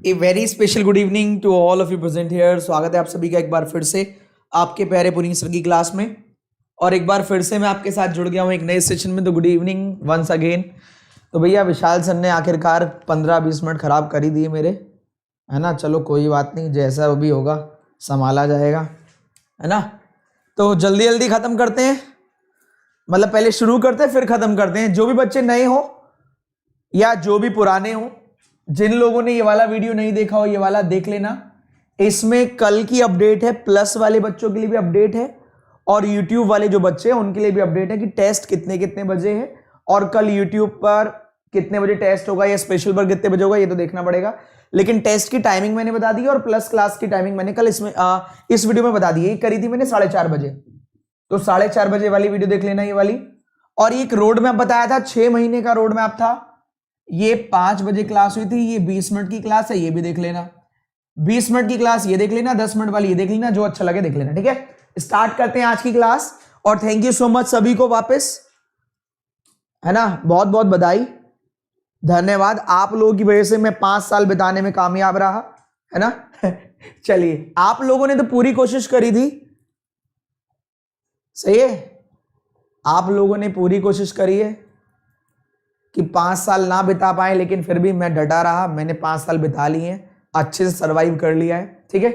A very special good evening to all of you present here. स्वागत है आप सभी का एक बार फिर से आपके प्यारे पुनीत सर की क्लास में। और एक बार फिर से मैं आपके साथ जुड़ गया हूँ एक नए सेशन में। तो गुड इवनिंग वंस अगेन। तो भैया विशाल सर ने आखिरकार 15-20 मिनट खराब कर ही दिए मेरे, है ना। चलो कोई बात नहीं, जैसा भी होगा संभाला जाएगा, है ना। तो जल्दी जल्दी ख़त्म करते हैं, मतलब पहले शुरू करते हैं फिर ख़त्म करते हैं। जो भी बच्चे नए हो या जो भी पुराने हो, जिन लोगों ने ये वाला वीडियो नहीं देखा हो ये वाला देख लेना। इसमें कल की अपडेट है, प्लस वाले बच्चों के लिए भी अपडेट है और यूट्यूब वाले जो बच्चे हैं उनके लिए भी अपडेट है कि टेस्ट कितने कितने बजे है और कल यूट्यूब पर कितने बजे टेस्ट होगा या स्पेशल पर कितने बजे होगा, ये तो देखना पड़ेगा। लेकिन टेस्ट की टाइमिंग मैंने बता दी और प्लस क्लास की टाइमिंग मैंने कल इसमें इस वीडियो में बता दी है। करी थी मैंने 4:30 बजे, तो 4:30 बजे वाली वीडियो देख लेना ये वाली। और एक रोड मैप बताया था, 6 महीने का रोड मैप था। ये 5 बजे क्लास हुई थी, ये 20 मिनट की क्लास है, ये भी देख लेना। 20 मिनट की क्लास ये देख लेना, 10 मिनट वाली ये देख लेना, जो अच्छा लगे देख लेना। ठीक है, स्टार्ट करते हैं आज की क्लास। और थैंक यू सो मच सभी को वापस, है ना। बहुत बहुत बधाई, धन्यवाद। आप लोगों की वजह से मैं 5 साल बिताने में कामयाब रहा, है ना। चलिए, आप लोगों ने तो पूरी कोशिश करी थी, सही है। आप लोगों ने पूरी कोशिश करी है कि 5 साल ना बिता पाए, लेकिन फिर भी मैं डटा रहा। मैंने 5 साल बिता लिए हैं, अच्छे से सरवाइव कर लिया है। ठीक है,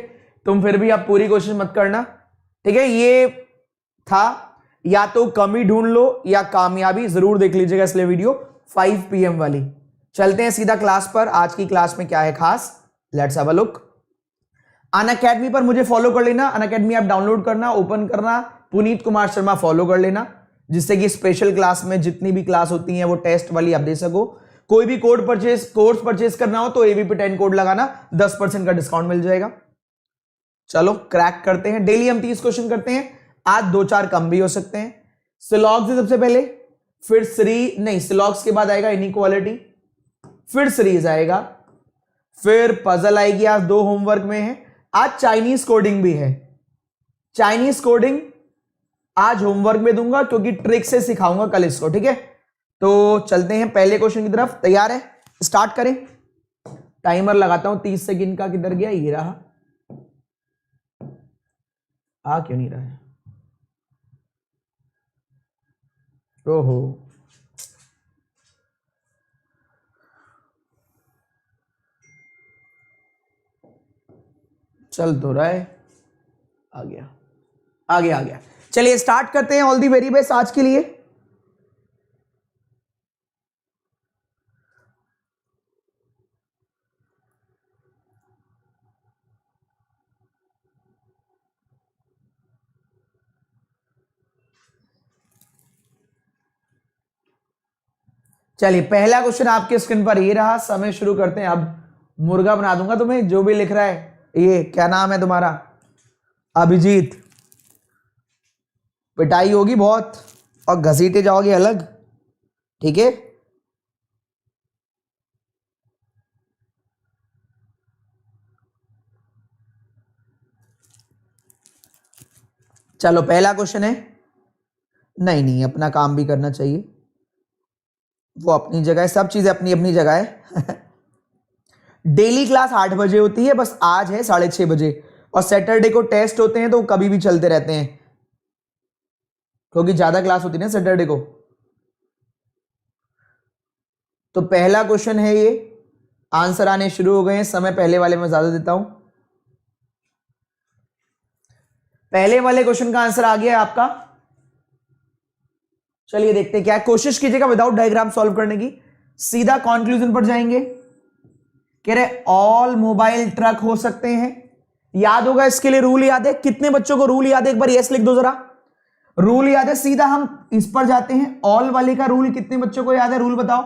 तुम फिर भी आप पूरी कोशिश मत करना, ठीक है। ये था, या तो कमी ढूंढ लो या कामयाबी, जरूर देख लीजिएगा इसलिए वीडियो 5 PM वाली। चलते हैं सीधा क्लास पर। आज की क्लास में क्या है खास, let's have a look. Unacademy पर मुझे फॉलो कर लेना। अनअकैडमी ऐप डाउनलोड करना, ओपन करना, पुनीत कुमार शर्मा फॉलो कर लेना, जिससे कि स्पेशल क्लास में जितनी भी क्लास होती हैं वो टेस्ट वाली आप दे सको। कोई भी कोर्स परचेज करना हो तो AVP 10 कोड लगाना, 10% का डिस्काउंट मिल जाएगा। चलो क्रैक करते हैं। डेली हम 30 क्वेश्चन करते हैं, आज 2-4 कम भी हो सकते हैं। सिलॉग्स से सबसे पहले, फिर सिलॉग्स के बाद आएगा इनइक्वालिटी, फिर सीरीज आएगा, फिर पजल आएगी। आज 2 होमवर्क में है। आज चाइनीज कोडिंग भी है। चाइनीज कोडिंग आज होमवर्क में दूंगा क्योंकि ट्रिक से सिखाऊंगा कल इसको, ठीक है। तो चलते हैं पहले क्वेश्चन की तरफ। तैयार है, स्टार्ट करें। टाइमर लगाता हूं 30 सेकंड का। किधर गया, ये रहा। आ क्यों नहीं रहा है, ओहो। चल तो रहा है, आ गया आ गया आ गया। चलिए स्टार्ट करते हैं। ऑल दी वेरी बेस्ट आज के लिए। चलिए पहला क्वेश्चन आपके स्क्रीन पर ये रहा। समय शुरू करते हैं। अब मुर्गा बना दूंगा तुम्हें, जो भी लिख रहा है। ये क्या नाम है तुम्हारा, अभिजीत। पिटाई होगी बहुत और घसीटे जाओगे अलग, ठीक है। चलो पहला क्वेश्चन है। नहीं, अपना काम भी करना चाहिए, वो अपनी जगह है, सब चीजें अपनी अपनी जगह है। डेली क्लास 8 बजे होती है, बस आज है 6:30 बजे। और सैटरडे को टेस्ट होते हैं तो कभी भी चलते रहते हैं, क्योंकि ज्यादा क्लास होती है ना सैटरडे को। तो पहला क्वेश्चन है ये। आंसर आने शुरू हो गए हैं। समय पहले वाले में ज्यादा देता हूं। पहले वाले क्वेश्चन का आंसर आ गया है आपका। चलिए देखते हैं क्या है। कोशिश कीजिएगा विदाउट डायग्राम सॉल्व करने की, सीधा कंक्लूजन पर जाएंगे। कह रहे ऑल मोबाइल ट्रक हो सकते हैं। याद होगा, इसके लिए रूल याद है। कितने बच्चों को रूल याद है, एक बार यस लिख दो जरा। रूल याद है, सीधा हम इस पर जाते हैं। ऑल वाले का रूल कितने बच्चों को याद है, रूल बताओ।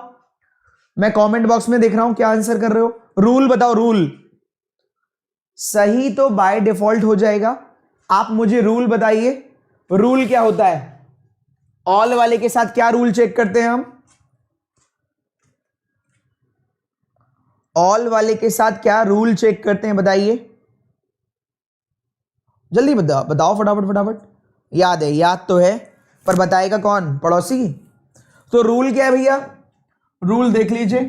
मैं कमेंट बॉक्स में देख रहा हूं क्या आंसर कर रहे हो। रूल बताओ, रूल सही तो बाय डिफॉल्ट हो जाएगा। आप मुझे रूल बताइए, रूल क्या होता है। ऑल वाले के साथ क्या रूल चेक करते हैं हम, ऑल वाले के साथ क्या रूल चेक करते हैं, बताइए जल्दी बताओ फटाफट फटाफट। याद है, याद तो है, पर बताएगा कौन, पड़ोसी। तो रूल क्या है भैया, रूल देख लीजिए।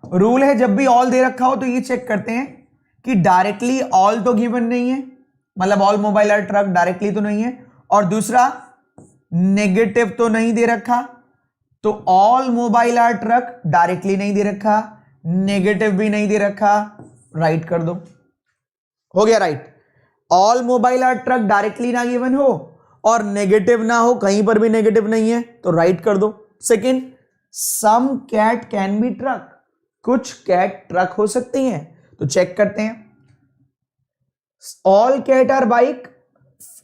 रूल है जब भी ऑल दे रखा हो तो ये चेक करते हैं कि डायरेक्टली ऑल तो गिवन नहीं है, मतलब all mobile are truck directly तो नहीं है, और दूसरा नेगेटिव तो नहीं दे रखा, तो all mobile are truck directly नहीं दे रखा, नेगेटिव भी नहीं दे रखा, राइट कर दो, हो गया right. All mobile are truck directly ना गिवन हो और नेगेटिव ना हो, कहीं पर भी नेगेटिव नहीं है तो राइट कर दो। Second, some cat can be truck, कुछ कैट ट्रक हो सकती हैं, तो चेक करते हैं। All cat are bike,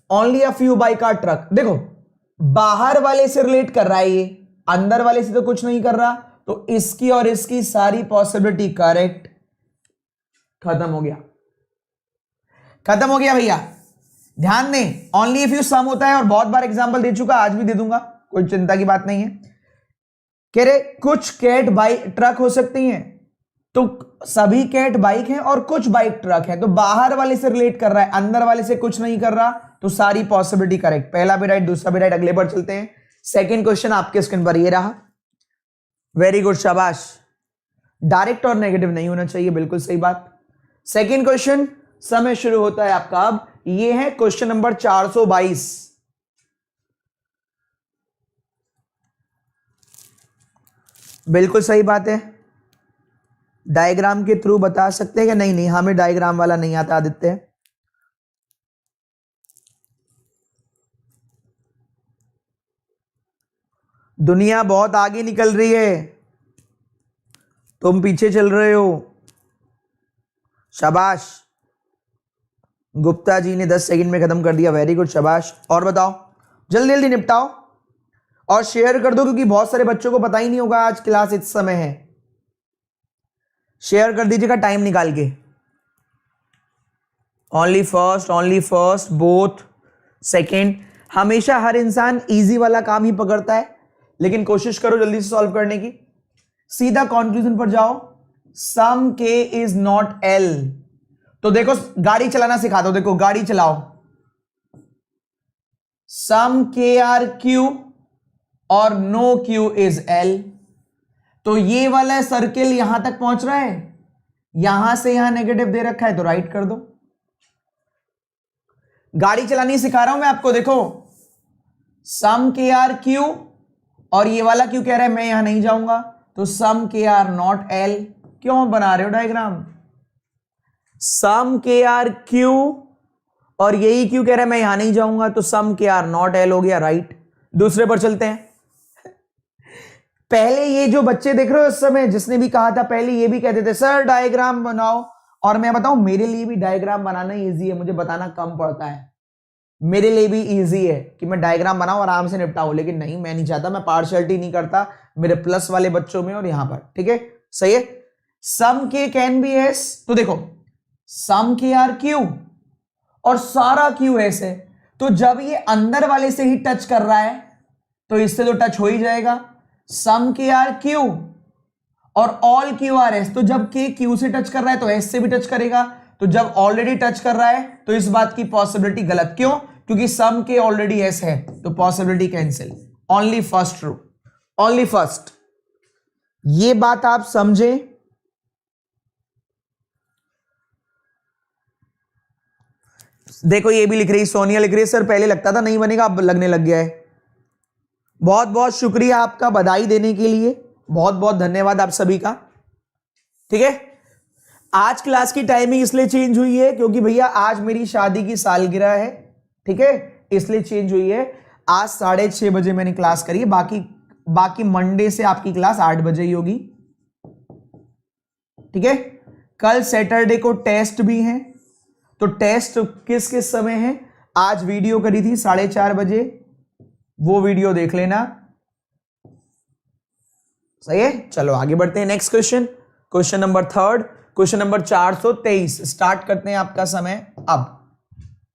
only a few bike are truck. देखो बाहर वाले से रिलेट कर रहा है, ये अंदर वाले से तो कुछ नहीं कर रहा, तो इसकी और इसकी सारी पॉसिबिलिटी करेक्ट, खत्म हो गया, खत्म हो गया भैया। ध्यान दें, ओनली इफ यू सम होता है और बहुत बार एग्जांपल दे चुका, आज भी दे दूंगा, कोई चिंता की बात नहीं है। कह रहे कुछ कैट बाइक ट्रक हो सकती हैं, तो सभी कैट बाइक हैं और कुछ बाइक ट्रक हैं, तो बाहर वाले से रिलेट कर रहा है, अंदर वाले से कुछ नहीं कर रहा, तो सारी पॉसिबिलिटी करेक्ट। पहला भी राइट, दूसरा भी राइट। अगले पर चलते हैं। सेकंड क्वेश्चन आपके स्क्रीन पर ये रहा, वेरी गुड, शाबाश। डायरेक्ट और नेगेटिव नहीं होना चाहिए, बिल्कुल सही बात। सेकंड क्वेश्चन, समय शुरू होता है आपका अब। ये है क्वेश्चन नंबर 422। बिल्कुल सही बात है। डायग्राम के थ्रू बता सकते हैं कि नहीं? नहीं, हमें डायग्राम वाला नहीं आता आदित्य। दुनिया बहुत आगे निकल रही है, तुम पीछे चल रहे हो, शाबाश। गुप्ता जी ने 10 सेकंड में खत्म कर दिया, वेरी गुड, शाबाश। और बताओ, जल्दी जल्दी निपटाओ और शेयर कर दो, क्योंकि बहुत सारे बच्चों को पता ही नहीं होगा आज क्लास इस समय है। शेयर कर दीजिएगा टाइम निकाल के। Only first, both, second. हमेशा हर इंसान इजी वाला काम ही पकड़ता है, लेकिन कोशिश करो जल्दी से सॉल्व करने की। सीधा कंक्लूजन पर जाओ, सम के इज नॉट एल। तो देखो गाड़ी चलाना सिखा दो, देखो गाड़ी चलाओ, सम के आर क्यू और नो क्यू इज एल। तो ये वाला सर्किल यहां तक पहुंच रहा है, यहां से यहां नेगेटिव दे रखा है, तो राइट कर दो। गाड़ी चलानी सिखा रहा हूं मैं आपको, देखो सम के आर क्यू और ये वाला क्यू कह रहा है मैं यहां नहीं जाऊंगा, तो सम के आर नॉट एल। क्यों बना रहे हो डायग्राम? सम के आर क्यू और यही क्यू कह रहा है मैं यहां नहीं जाऊंगा, तो सम के आर नॉट एल हो गया, राइट। दूसरे पर चलते हैं। पहले ये जो बच्चे देख रहे हो इस समय, जिसने भी कहा था पहले ये भी कहते थे सर डायग्राम बनाओ, और मैं बताऊं मेरे लिए भी डायग्राम बनाना इजी है, मुझे बताना कम पड़ता है। मेरे लिए भी इजी है कि मैं डायग्राम बनाऊं आराम से निपटाऊं, लेकिन नहीं, मैं नहीं चाहता, मैं पार्शियलिटी नहीं करता मेरे प्लस वाले बच्चों में और यहां पर, ठीक है, सही है। सम के कैन बी एस, तो देखो सम के आर क्यू और सारा क्यू एस है, तो जब ये अंदर वाले से ही टच कर रहा है तो इससे तो टच हो ही जाएगा। सम के आर क्यू और ऑल क्यू आर एस, तो जब के क्यू से टच कर रहा है तो एस से भी टच करेगा, तो जब ऑलरेडी टच कर रहा है तो इस बात की पॉसिबिलिटी गलत। क्यों? क्योंकि सम के ऑलरेडी एस है, तो possibility cancel. Only first true, only first. ये बात आप समझे। देखो ये भी लिख रही, सोनिया लिख रही है सर पहले लगता था नहीं बनेगा, अब लगने लग गया है। बहुत बहुत शुक्रिया आपका बधाई देने के लिए, बहुत बहुत धन्यवाद आप सभी का, ठीक है। आज क्लास की टाइमिंग इसलिए चेंज हुई है क्योंकि भैया आज मेरी शादी की सालगिरह है, ठीक है, इसलिए चेंज हुई है। आज 6:30 बजे मैंने क्लास करी है, बाकी मंडे से आपकी क्लास 8 बजे ही होगी, ठीक है। कल सैटरडे को टेस्ट भी है, तो टेस्ट किस किस समय है? आज वीडियो करी थी 4:30 बजे, वो वीडियो देख लेना, सही है। चलो आगे बढ़ते हैं। Next question, question number 3, question number 423। Start करते हैं आपका समय अब,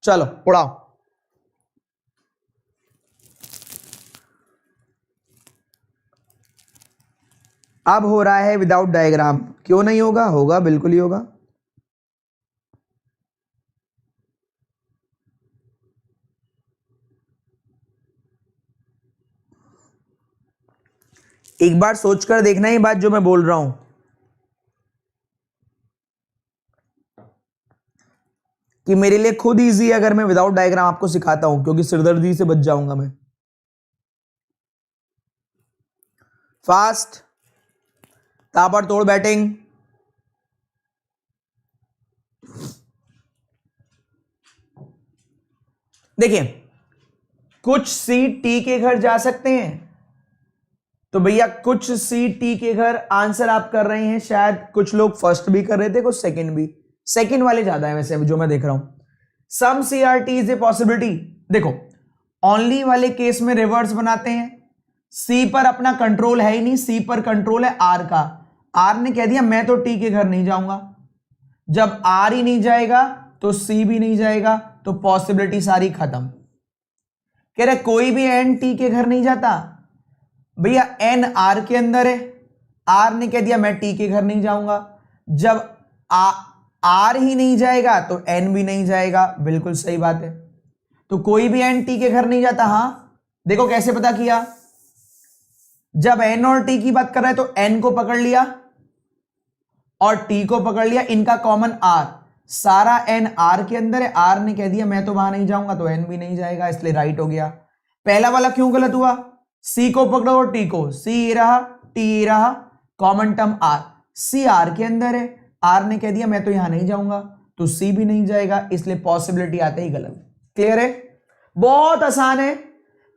चलो उड़ाओ। अब हो रहा है विदाउट डायग्राम, क्यों नहीं होगा? होगा, बिल्कुल ही होगा। एक बार सोचकर देखना ये बात जो मैं बोल रहा हूं। कि मेरे लिए खुद इजी है अगर मैं विदाउट डायग्राम आपको सिखाता हूं, क्योंकि सिरदर्दी से बच जाऊंगा मैं। फास्ट, ताबड़तोड़ बैटिंग। देखिए, कुछ सी टी के घर जा सकते हैं, तो भैया कुछ सी टी के घर आंसर आप कर रहे हैं, शायद कुछ लोग फर्स्ट भी कर रहे थे, कुछ सेकंड भी। सेकंड वाले ज्यादा है वैसे जो मैं देख रहा हूं। Some C R T is a possibility. देखो, ओनली वाले केस में रिवर्स बनाते हैं। सी पर अपना कंट्रोल है ही नहीं, सी पर कंट्रोल है आर का। आर ने कह दिया मैं तो टी के घर नहीं जाऊंगा। जब आर ही नहीं जाएगा तो सी भी नहीं जाएगा, तो पॉसिबिलिटी सारी खत्म। कह रहे कोई भी एन टी के घर नहीं जाता। भैया एन आर के अंदर है, आर ने कह दिया मैं टी के घर नहीं जाऊंगा। जब आर ही नहीं जाएगा तो एन भी नहीं जाएगा। बिल्कुल सही बात है, तो कोई भी एन टी के घर नहीं जाता। हां देखो कैसे पता किया, जब एन और टी की बात कर रहे हैं तो एन को पकड़ लिया और टी को पकड़ लिया, इनका कॉमन आर। सारा एन आर के अंदर है, आर ने कह दिया मैं तो वहां नहीं जाऊंगा, तो एन भी नहीं जाएगा, इसलिए राइट हो गया। पहला वाला क्यों गलत हुआ, सी को पकड़ो और टी को, सी ये रहा टी ये रहा, common term R. C R के अंदर है, आर ने कह दिया मैं तो यहां नहीं जाऊंगा, तो सी भी नहीं जाएगा, इसलिए पॉसिबिलिटी आते ही गलत। क्लियर है, बहुत आसान है।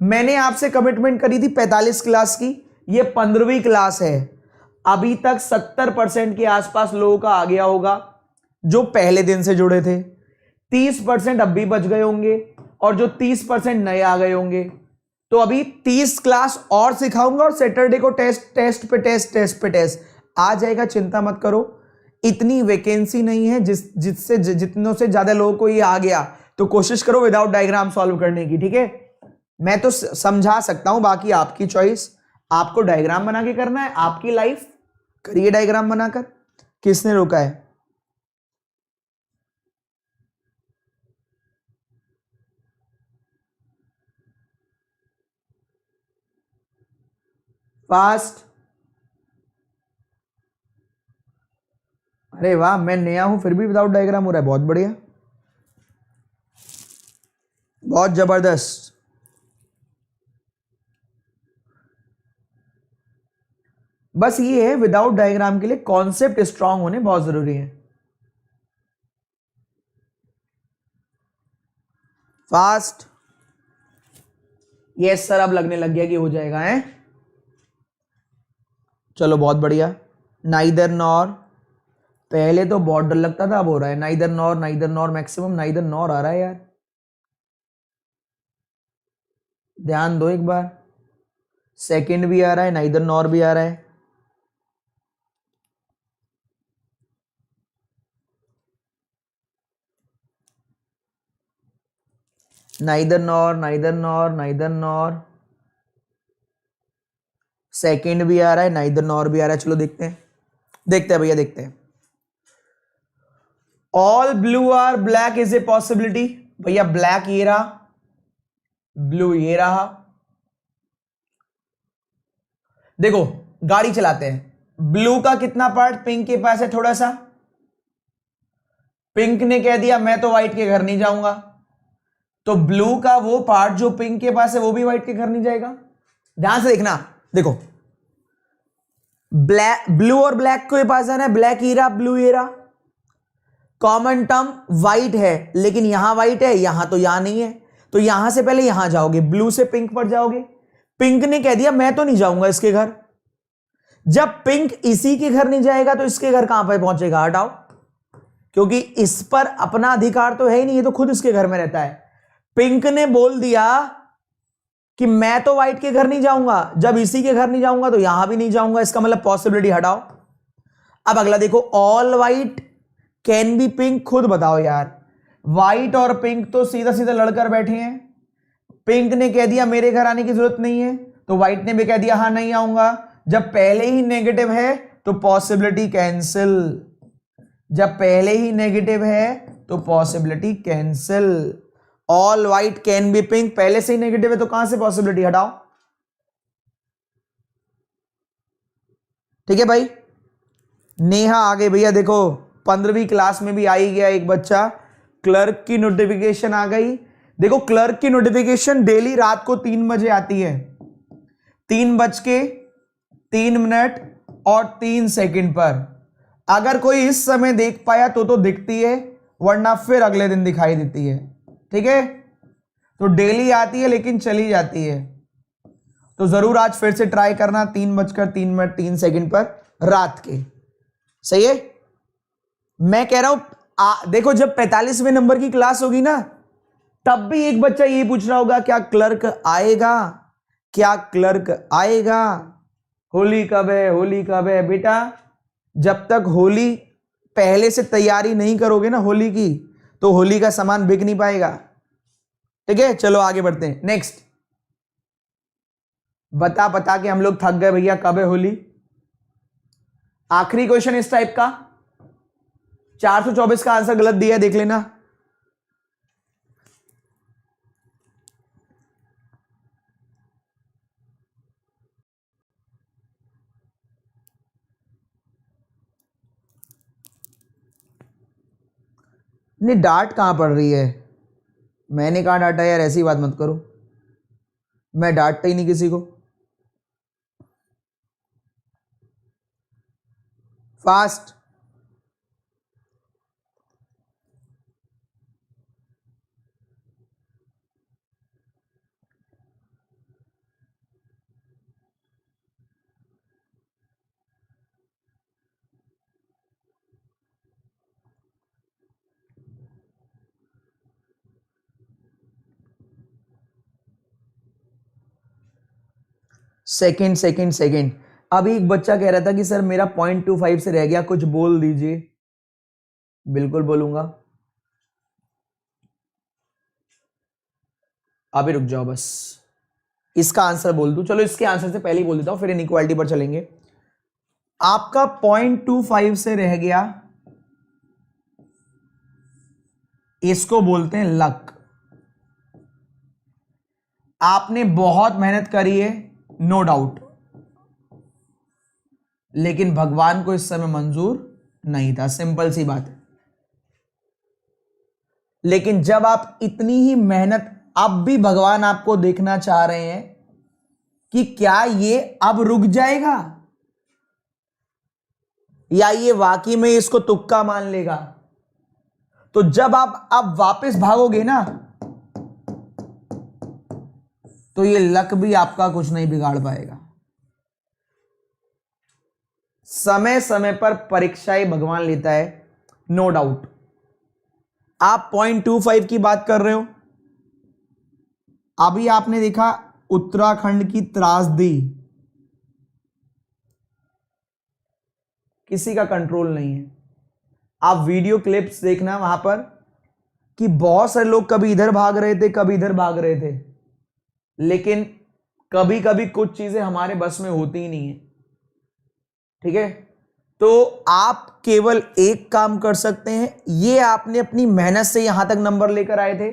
मैंने आपसे कमिटमेंट करी थी 45 क्लास की, ये 15वीं क्लास है। अभी तक 70% के आसपास लोगों का आ गया होगा जो पहले दिन से जुड़े थे। 30% अब भी बच गए होंगे, और जो 30% नए आ गए होंगे। तो अभी 30 क्लास और सिखाऊंगा, और सैटरडे को टेस्ट पे टेस्ट आ जाएगा, चिंता मत करो। इतनी वैकेंसी नहीं है जिससे जितनों से ज्यादा लोगों को ये आ गया, तो कोशिश करो विदाउट डायग्राम सॉल्व करने की, ठीक है। मैं तो समझा सकता हूं, बाकी आपकी चॉइस। आपको डायग्राम बना के करना है, आपकी लाइफ, करिए डायग्राम बनाकर। किसने रोका है? फास्ट। अरे वाह, मैं नया हूं फिर भी विदाउट डायग्राम हो रहा है, बहुत बढ़िया, बहुत जबरदस्त। बस ये है, विदाउट डायग्राम के लिए कॉन्सेप्ट स्ट्रांग होने बहुत जरूरी है। फास्ट। यस सर, अब लगने लग गया कि हो जाएगा है। चलो बहुत बढ़िया। नाइदर नॉर, पहले तो बहुत डर लगता था, अब हो रहा है। Neither nor maximum neither nor आ रहा है यार, ध्यान दो एक बार। सेकंड भी आ रहा है, नाइदर नॉर भी आ रहा है। नाइदर नॉर, सेकंड भी आ रहा है, नाइदर नॉर भी आ रहा है। चलो देखते हैं भैया, देखते हैं। All blue are black is a possibility. भैया ब्लैक ये रहा, ब्लू ये रहा। देखो गाड़ी चलाते हैं, ब्लू का कितना पार्ट पिंक के पास है, थोड़ा सा। पिंक ने कह दिया मैं तो व्हाइट के घर नहीं जाऊंगा, तो ब्लू का वो पार्ट जो पिंक के पास है वो भी व्हाइट के घर नहीं जाएगा। ध्यान से देखना, देखो ब्लू और ब्लैक के पास जाना है, ब्लैक हीरा ब्लू हीरा। कॉमन टर्म व्हाइट है, लेकिन यहां व्हाइट है, यहां तो यहां नहीं है, तो यहां से पहले यहां जाओगे, ब्लू से पिंक पर जाओगे। पिंक ने कह दिया मैं तो नहीं जाऊंगा इसके घर। जब पिंक इसी के घर नहीं जाएगा तो इसके घर कहां पर पहुंचेगा, हटाओ, क्योंकि इस पर अपना अधिकार तो है ही नहीं, ये तो खुद इसके घर में रहता है। पिंक ने बोल दिया कि मैं तो व्हाइट के घर नहीं जाऊंगा, जब इसी के घर नहीं जाऊंगा तो यहां भी नहीं जाऊंगा, इसका मतलब पॉसिबिलिटी हटाओ। अब अगला देखो, all white can be pink. खुद बताओ यार, व्हाइट और पिंक तो सीधा सीधा लड़कर बैठे हैं। पिंक ने कह दिया मेरे घर आने की जरूरत नहीं है, तो व्हाइट ने भी कह दिया हाँ नहीं आऊंगा। जब पहले ही नेगेटिव है तो पॉसिबिलिटी कैंसिल, जब पहले ही नेगेटिव है तो possibility cancel. All white can be pink, पहले से ही नेगेटिव है तो कहां से पॉसिबिलिटी, हटाओ। ठीक है भाई, नेहा आ गई भैया। देखो 15वीं क्लास में भी आ ही गया एक बच्चा, क्लर्क की नोटिफिकेशन आ गई। देखो क्लर्क की नोटिफिकेशन डेली रात को 3 बजे आती है, 3:03 और 3 सेकंड पर। अगर कोई इस समय देख पाया तो दिखती है, वरना फिर अगले दिन दिखाई देती है। ठीक है, तो डेली आती है लेकिन चली जाती है। तो जरूर आज फिर से ट्राई करना 3:03 पर रात के। सही है, मैं कह रहा हूं देखो जब 45वें नंबर की क्लास होगी ना, तब भी एक बच्चा ये पूछ रहा होगा क्या क्लर्क आएगा, क्या क्लर्क आएगा, होली कब है, होली कब है। बेटा जब तक होली पहले से तैयारी नहीं करोगे ना होली की, तो होली का सामान बिक नहीं पाएगा। ठीक है, चलो आगे बढ़ते हैं। नेक्स्ट, बता के हम लोग थक गए भैया, कब है होली। आखिरी क्वेश्चन इस टाइप का, 424 का आंसर गलत दिया है, देख लेना। नहीं, डांट कहां पड़ रही है, मैंने कहा डांटा यार, ऐसी बात मत करो, मैं डांटता ही नहीं किसी को। Fast, second. अभी एक बच्चा कह रहा था कि सर मेरा 0.25 से रह गया, कुछ बोल दीजिए। बिल्कुल बोलूंगा, अभी रुक जाओ बस, इसका आंसर बोल दूं। चलो इसके आंसर से पहले ही बोल देता हूं, फिर इनइक्वालिटी पर चलेंगे। आपका 0.25 से रह गया, इसको बोलते हैं लक। आपने बहुत मेहनत करी है, नो डाउट, लेकिन भगवान को इस समय मंजूर नहीं था, सिंपल सी बात है। लेकिन जब आप इतनी ही मेहनत, अब भी भगवान आपको देखना चाह रहे हैं कि क्या ये अब रुक जाएगा या ये वाकई में इसको तुक्का मान लेगा। तो जब आप अब वापस भागोगे ना, तो ये लक भी आपका कुछ नहीं बिगाड़ पाएगा। समय समय पर परीक्षाएं भगवान लेता है, नो डाउट। आप 0.25 की बात कर रहे हो, अभी आपने देखा उत्तराखंड की त्रासदी, किसी का कंट्रोल नहीं है। आप वीडियो क्लिप्स देखना वहां पर कि बहुत सारे लोग कभी इधर भाग रहे थे, कभी इधर भाग रहे थे, लेकिन कभी कभी कुछ चीजें हमारे बस में होती ही नहीं है। ठीक है, तो आप केवल एक काम कर सकते हैं, ये आपने अपनी मेहनत से यहां तक नंबर लेकर आए थे,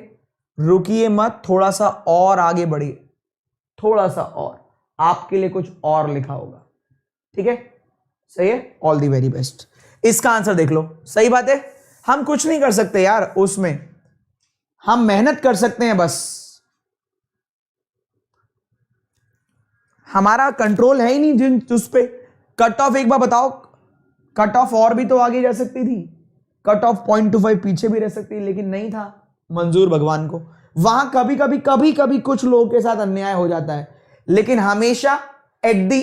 रुकिए मत, थोड़ा सा और आगे बढ़िए, थोड़ा सा और, आपके लिए कुछ और लिखा होगा। ठीक है, सही है, ऑल दी वेरी बेस्ट। इसका आंसर देख लो, सही बात है। हम कुछ नहीं कर सकते यार उसमें, हम मेहनत कर सकते हैं बस, हमारा कंट्रोल है ही नहीं जिन उस पे। कट ऑफ एक बार बताओ, कट ऑफ और भी तो आगे जा सकती थी, कट ऑफ 0.25 पीछे भी रह सकती, लेकिन नहीं था मंजूर भगवान को। वहां कभी कभी कुछ लोगों के साथ अन्याय हो जाता है, लेकिन हमेशा at the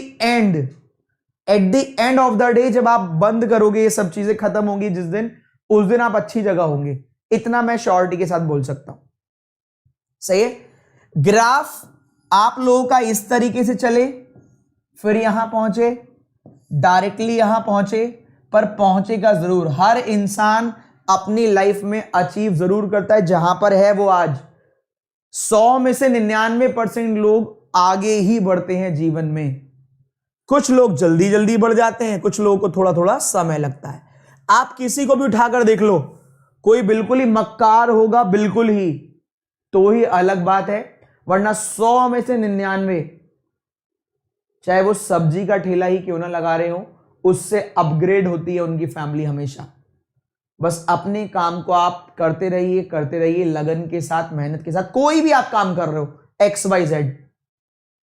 end of the day जब आप बंद करोगे, ये सब चीजें खत्म होंगी जिस दिन, उस दिन आप अच्छी जगह होंगे, इतना मैं श्योरिटी के साथ बोल सकता हूं। सही है, ग्राफ आप लोगों का इस तरीके से चले, फिर यहां पहुंचे, डायरेक्टली यहां पहुंचे, पर पहुंचेगा जरूर। हर इंसान अपनी लाइफ में अचीव जरूर करता है, जहां पर है वो आज 100 में से 99% लोग आगे ही बढ़ते हैं जीवन में। कुछ लोग जल्दी जल्दी बढ़ जाते हैं, कुछ लोगों को थोड़ा थोड़ा समय लगता है। आप किसी को भी उठाकर देख लो, कोई बिल्कुल ही मक्कार होगा, बिल्कुल ही, तो ही अलग बात है, वरना 100 में से 99, चाहे वो सब्जी का ठेला ही क्यों ना लगा रहे हो, उससे अपग्रेड होती है उनकी फैमिली हमेशा। बस अपने काम को आप करते रहिए लगन के साथ, मेहनत के साथ। कोई भी आप काम कर रहे हो, XYZ,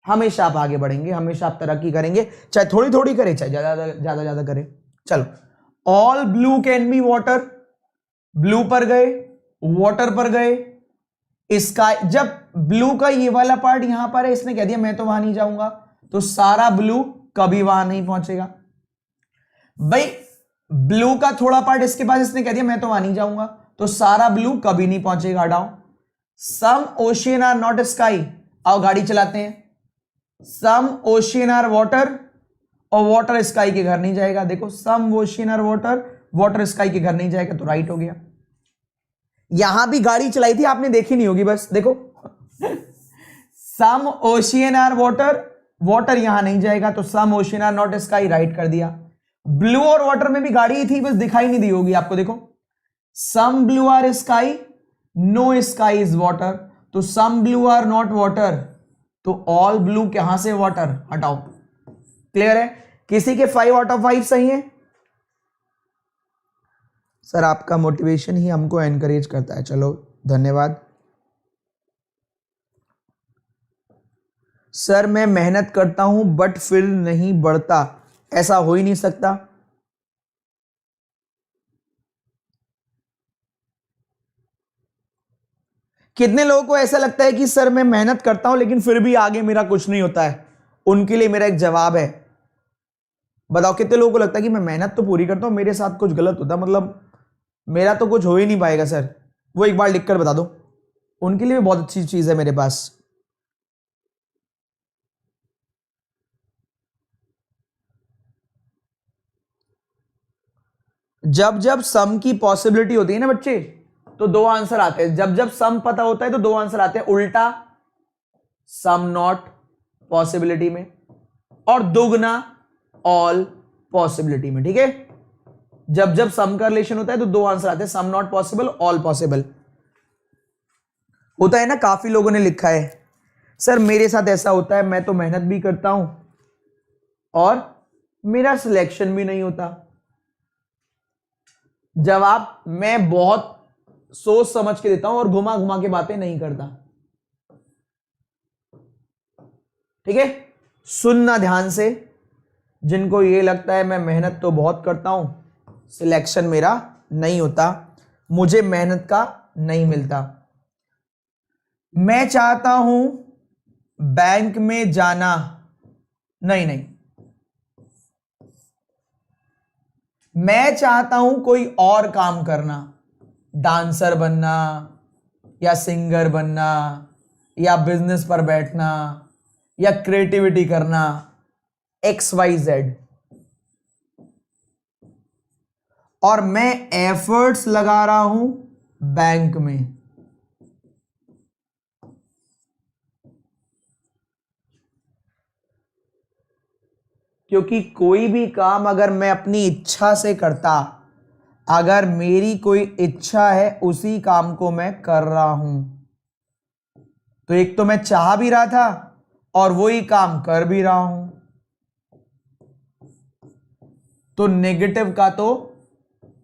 हमेशा आप आगे बढ़ेंगे, हमेशा आप तरक्की करेंगे, चाहे थोड़ी थोड़ी करे, चाहे ज्यादा करे। चलो, all blue can be water, blue पर गए, वाटर पर गए, स्काई। जब ब्लू का ये वाला पार्ट यहां पर है, इसने कह दिया मैं तो वहां नहीं जाऊंगा, तो सारा ब्लू कभी वहां नहीं पहुंचेगा। भाई ब्लू का थोड़ा पार्ट इसके पास, इसने कह दिया मैं तो वहां नहीं जाऊंगा, तो सारा ब्लू कभी नहीं पहुंचेगा। हटाओ। Some ocean are not sky, आओ गाड़ी चलाते हैं। सम ओशियन आर वाटर, और वाटर स्काई के घर नहीं जाएगा। देखो, some ocean are water, water sky के घर नहीं जाएगा, तो राइट हो गया। यहां भी गाड़ी चलाई थी आपने, देखी नहीं होगी, बस देखो। Some ocean are water, water यहां नहीं जाएगा, तो some ocean are not sky, write कर दिया। ब्लू और वाटर में भी गाड़ी थी, बस दिखाई नहीं दी होगी आपको। देखो, some blue are sky, no sky is water, तो some blue are not water, तो ऑल ब्लू कहां से वाटर। हटाओ। क्लियर है? किसी के 5 आउट ऑफ 5 सही है? सर आपका मोटिवेशन ही हमको एनकरेज करता है। चलो, धन्यवाद। सर मैं मेहनत करता हूं बट फिर नहीं बढ़ता, ऐसा हो ही नहीं सकता। कितने लोगों को ऐसा लगता है कि सर मैं मेहनत करता हूं लेकिन फिर भी आगे मेरा कुछ नहीं होता है? उनके लिए मेरा एक जवाब है। बताओ, कितने लोगों को लगता है कि मैं मेहनत तो पूरी करता हूं, मेरे साथ कुछ गलत होता है, मतलब मेरा तो कुछ हो ही नहीं पाएगा सर? वो एक बार लिखकर बता दो। उनके लिए भी बहुत अच्छी चीज है मेरे पास। जब जब सम की पॉसिबिलिटी होती है ना बच्चे, तो 2 आंसर आते हैं। जब जब सम पता होता है तो 2 आंसर आते हैं, उल्टा सम नॉट पॉसिबिलिटी में, और दुगना ऑल पॉसिबिलिटी में। ठीक है? जब जब सम का रिलेशन होता है तो 2 आंसर आते हैं, some not possible, all possible. होता है ना, काफी लोगों ने लिखा है सर मेरे साथ ऐसा होता है, मैं तो मेहनत भी करता हूं और मेरा सिलेक्शन भी नहीं होता। जवाब मैं बहुत सोच समझ के देता हूं और घुमा घुमा के बातें नहीं करता। ठीक है? सुनना ध्यान से। जिनको ये लगता है मैं मेहनत तो बहुत करता हूं, सिलेक्शन मेरा नहीं होता, मुझे मेहनत का नहीं मिलता। मैं चाहता हूं बैंक में जाना, नहीं नहीं। मैं चाहता हूं कोई और काम करना, डांसर बनना या सिंगर बनना या बिजनेस पर बैठना या क्रिएटिविटी करना, XYZ। और मैं एफर्ट्स लगा रहा हूं बैंक में। क्योंकि कोई भी काम अगर मैं अपनी इच्छा से करता, अगर मेरी कोई इच्छा है, उसी काम को मैं कर रहा हूं, तो एक तो मैं चाह भी रहा था और वही काम कर भी रहा हूं, तो नेगेटिव का तो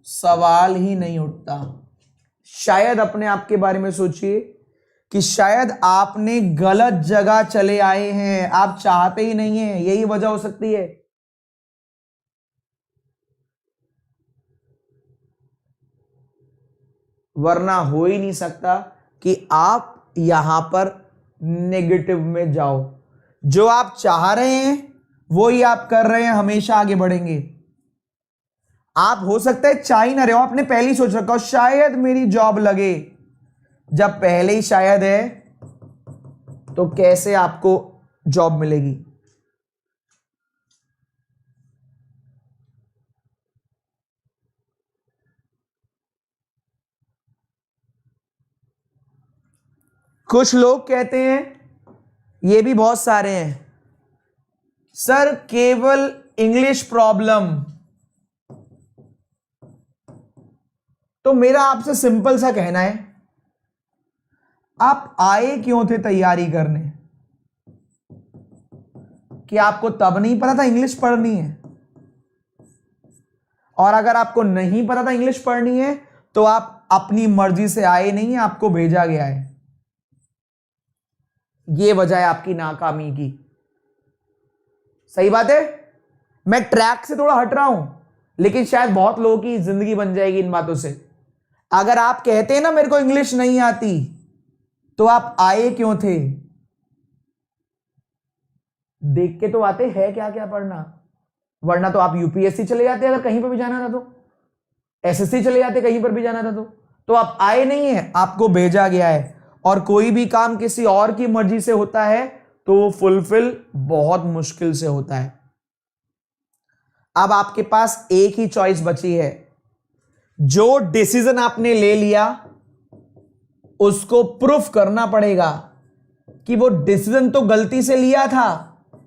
सवाल ही नहीं उठता। शायद अपने आप के बारे में सोचिए कि शायद आपने गलत जगह चले आए हैं, आप चाहते ही नहीं हैं, यही वजह हो सकती है। वरना हो ही नहीं सकता कि आप यहां पर नेगेटिव में जाओ। जो आप चाह रहे हैं वो ही आप कर रहे हैं, हमेशा आगे बढ़ेंगे। आप हो सकता है चाह ही ना रहे हो, आपने पहले ही सोच रखा हो शायद मेरी जॉब लगे। जब पहले ही शायद है तो कैसे आपको जॉब मिलेगी? कुछ लोग कहते हैं, ये भी बहुत सारे हैं, सर केवल इंग्लिश प्रॉब्लम। तो मेरा आपसे सिंपल सा कहना है, आप आए क्यों थे तैयारी करने? कि आपको तब नहीं पता था इंग्लिश पढ़नी है? और अगर आपको नहीं पता था इंग्लिश पढ़नी है तो आप अपनी मर्जी से आए नहीं, आपको भेजा गया है। ये वजह है आपकी नाकामी की। सही बात है। मैं ट्रैक से थोड़ा हट रहा हूं, लेकिन शायद बहुत लोगों की जिंदगी बन जाएगी इन बातों से। अगर आप कहते हैं ना मेरे को इंग्लिश नहीं आती, तो आप आए क्यों थे? देख के तो आते हैं क्या क्या पढ़ना, वरना तो आप यूपीएससी चले जाते अगर कहीं पर भी जाना था, तो एसएससी चले जाते कहीं पर भी जाना था। तो आप आए नहीं है, आपको भेजा गया है। और कोई भी काम किसी और की मर्जी से होता है तो वो फुलफिल बहुत मुश्किल से होता है। अब आपके पास एक ही चॉइस बची है। जो डिसीजन आपने ले लिया उसको प्रूफ करना पड़ेगा कि वो डिसीजन तो गलती से लिया था,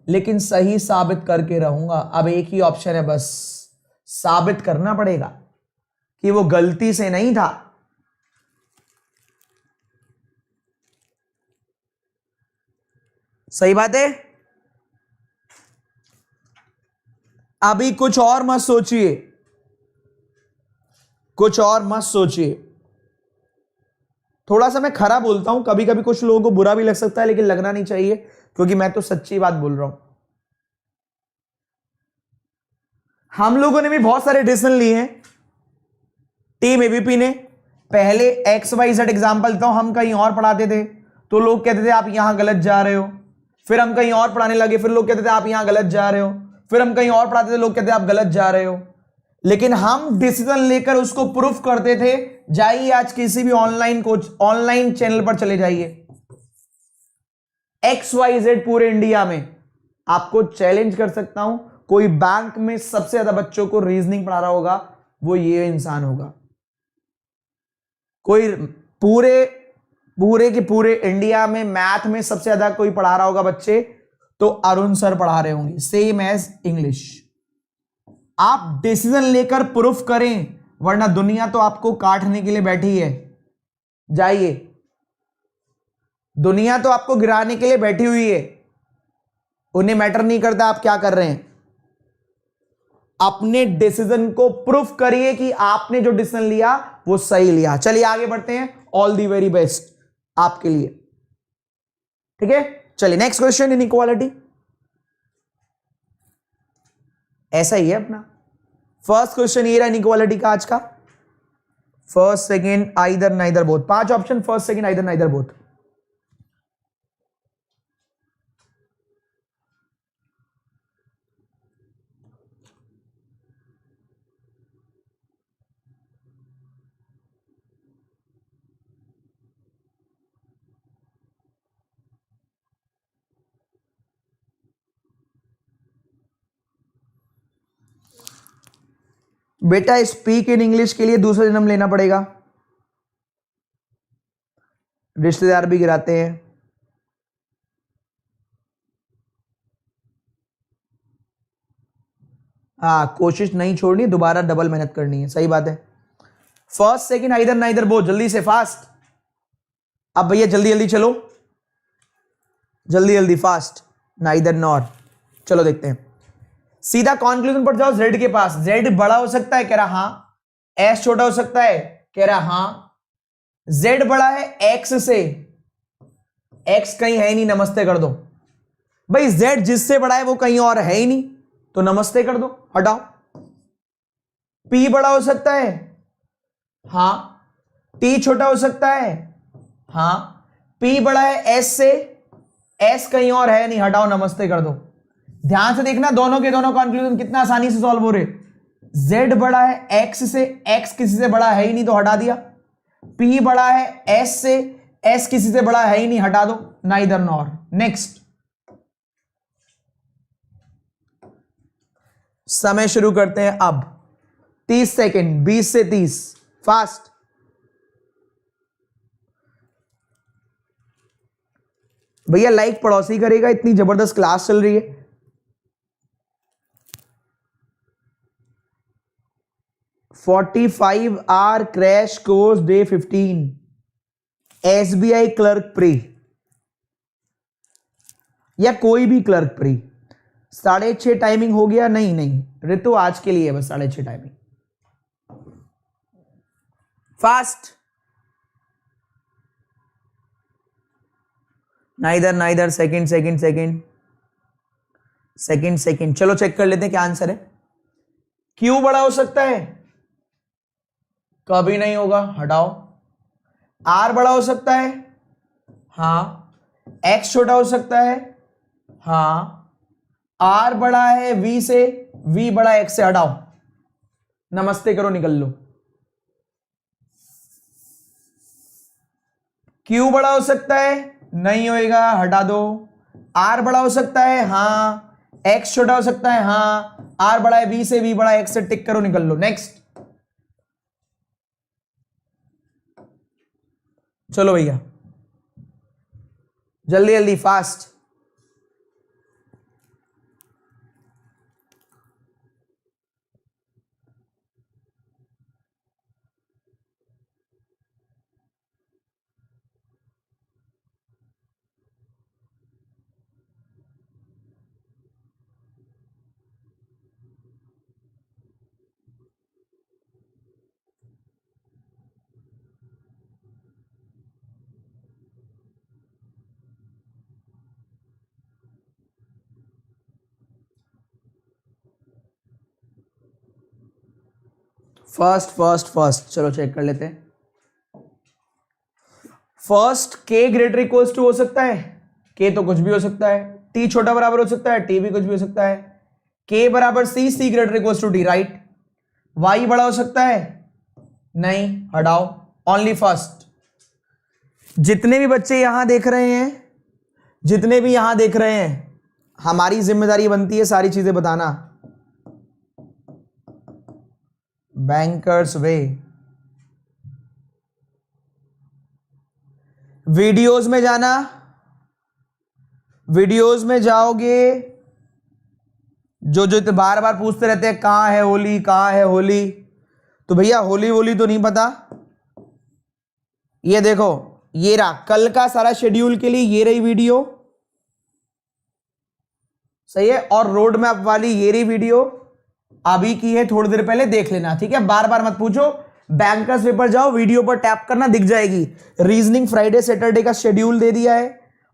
लेकिन सही साबित करके रहूंगा। अब एक ही ऑप्शन है बस, साबित करना पड़ेगा कि वो गलती से नहीं था। सही बात है। अभी कुछ और मत सोचिए, कुछ और मत सोचिए। थोड़ा सा मैं खरा बोलता हूं, कभी कभी कुछ लोगों को बुरा भी लग सकता है, लेकिन लगना नहीं चाहिए, क्योंकि मैं तो सच्ची बात बोल रहा हूं। हम लोगों ने भी बहुत सारे डिसीजन लिए हैं। टीम एबीपी ने पहले XYZ एग्जाम्पल देता हूं, हम कहीं और पढ़ाते थे तो लोग कहते थे आप यहां गलत जा रहे हो। फिर हम कहीं और पढ़ाने लगे, फिर लोग कहते थे आप यहां गलत जा रहे हो। फिर हम कहीं और पढ़ाते थे, लोग कहते थे आप गलत जा रहे हो। लेकिन हम डिसीजन लेकर उसको प्रूफ करते थे। जाइए आज किसी भी ऑनलाइन चैनल पर चले जाइए, XYZ पूरे इंडिया में आपको चैलेंज कर सकता हूं, कोई बैंक में सबसे ज्यादा बच्चों को रीजनिंग पढ़ा रहा होगा वो ये इंसान होगा। कोई पूरे के पूरे इंडिया में मैथ में सबसे ज्यादा कोई पढ़ा रहा होगा बच्चे, तो अरुण सर पढ़ा रहे होंगे, सेम एज इंग्लिश। आप डिसीजन लेकर प्रूफ करें, वरना दुनिया तो आपको काटने के लिए बैठी है। जाइए, दुनिया तो आपको गिराने के लिए बैठी हुई है। उन्हें मैटर नहीं करता आप क्या कर रहे हैं। अपने डिसीजन को प्रूफ करिए कि आपने जो डिसीजन लिया वो सही लिया। चलिए आगे बढ़ते हैं। ऑल दी वेरी बेस्ट आपके लिए, ठीक है। चलिए नेक्स्ट क्वेश्चन, इनइक्वालिटी। ऐसा ही है अपना फर्स्ट क्वेश्चन, ये रहा इनइक्वालिटी का आज का। First second either neither both, 5 option, first second either neither both. बेटा स्पीक इन इंग्लिश के लिए दूसरा जन्म लेना पड़ेगा, रिश्तेदार भी गिराते हैं। हाँ, कोशिश नहीं छोड़नी, दोबारा डबल मेहनत करनी है। सही बात है। First second either neither both, जल्दी से फास्ट। अब भैया जल्दी जल्दी चलो, जल्दी जल्दी फास्ट। नाइदर नॉर, चलो देखते हैं। सीधा कंक्लूजन पर जाओ, जेड के पास। जेड बड़ा हो सकता है, कह रहा हाँ। एस छोटा हो सकता है, कह रहा हाँ। जेड बड़ा है एक्स से, एक्स कहीं है ही नहीं, नमस्ते कर दो। भाई जेड जिससे बड़ा है वो कहीं और है ही नहीं, तो नमस्ते कर दो, हटाओ। पी बड़ा हो सकता है, हाँ। टी छोटा हो सकता है, हाँ। पी बड़ा है एस से, एस कहीं और है नहीं, हटाओ, नमस्ते कर दो। ध्यान से देखना, दोनों के दोनों कंक्लूजन कितना आसानी से सॉल्व हो रहे। जेड बड़ा है एक्स से, एक्स किसी से बड़ा है ही नहीं, तो हटा दिया। पी बड़ा है एस से, एस किसी से बड़ा है ही नहीं, हटा दो। Neither nor. नेक्स्ट, समय शुरू करते हैं अब। 30 सेकेंड, 20 से 30, फास्ट। भैया लाइक पड़ोसी करेगा, इतनी जबरदस्त क्लास चल रही है। $45 hour crash course day 15, SBI clerk pre या कोई भी क्लर्क प्री। 6:30 टाइमिंग हो गया? नहीं नहीं ऋतु, आज के लिए बस 6:30 timing. Fast, neither neither, second second second second second. चलो चेक कर लेते हैं क्या आंसर है। क्यू बड़ा हो सकता है? कभी नहीं होगा, हटाओ। आर बड़ा हो सकता है? हाँ। एक्स छोटा हो सकता है? हाँ। आर बड़ा है वी से, वी बड़ा एक्स से, हटाओ। नमस्ते करो, निकल लो। क्यू बड़ा हो सकता है? नहीं होएगा, हटा दो। आर बड़ा हो सकता है? हाँ। एक्स छोटा हो सकता है? हाँ। आर बड़ा है वी से, वी बड़ा एक्स से, टिक करो, निकल लो। नेक्स्ट। चलो भैया जल्दी जल्दी, फास्ट। फर्स्ट फर्स्ट फर्स्ट, चलो चेक कर लेते हैं। फर्स्ट, के ग्रेटर इक्वल्स टू हो सकता है? के तो कुछ भी हो सकता है। टी छोटा बराबर हो सकता है? टी भी कुछ भी हो सकता है। के बराबर C, C greater equals to T, right. Y बड़ा हो सकता है? नहीं, हटाओ। Only first. जितने भी बच्चे यहां देख रहे हैं, जितने भी यहां देख रहे हैं, हमारी जिम्मेदारी बनती है सारी चीजें बताना। बैंकर्स वे। वीडियोस में जाना, वीडियोस में जाओगे, जो जो बार बार पूछते रहते हैं कहां है होली, कहां है होली, तो भैया होली वोली तो नहीं पता। ये देखो, ये रहा कल का सारा शेड्यूल के लिए, ये रही वीडियो, सही है। और रोड मैप वाली ये रही वीडियो, अभी की है, थोड़ी देर पहले देख लेना, ठीक है। बार बार मत पूछो, बैंकर्स पेपर जाओ, वीडियो पर टैप करना, दिख जाएगी। रीजनिंग फ्राइडे सैटरडे का शेड्यूल दे दिया है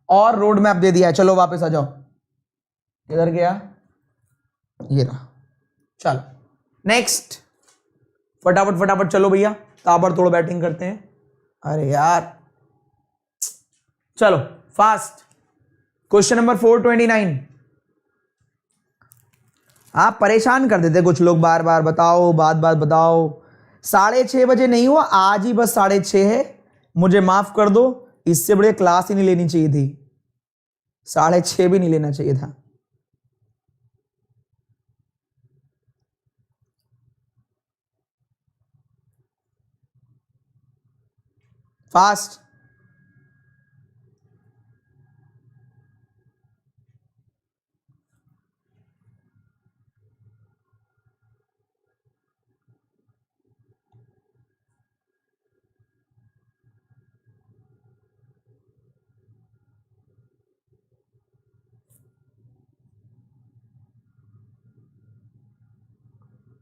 और रोड मैप दे दिया है। चलो वापस आ जाओ, किधर गया, ये रहा। चलो नेक्स्ट, फटाफट फटाफट चलो भैया, ताबड़तोड़ बैटिंग करते हैं। अरे यार चलो फास्ट। Question number 429। आप परेशान कर देते कुछ लोग, बार बार बताओ, बात बात बताओ। 6:30 नहीं हुआ आज ही, बस 6:30 है, मुझे माफ कर दो। इससे बड़े क्लास ही नहीं लेनी चाहिए थी, 6:30 भी नहीं लेना चाहिए था। फास्ट।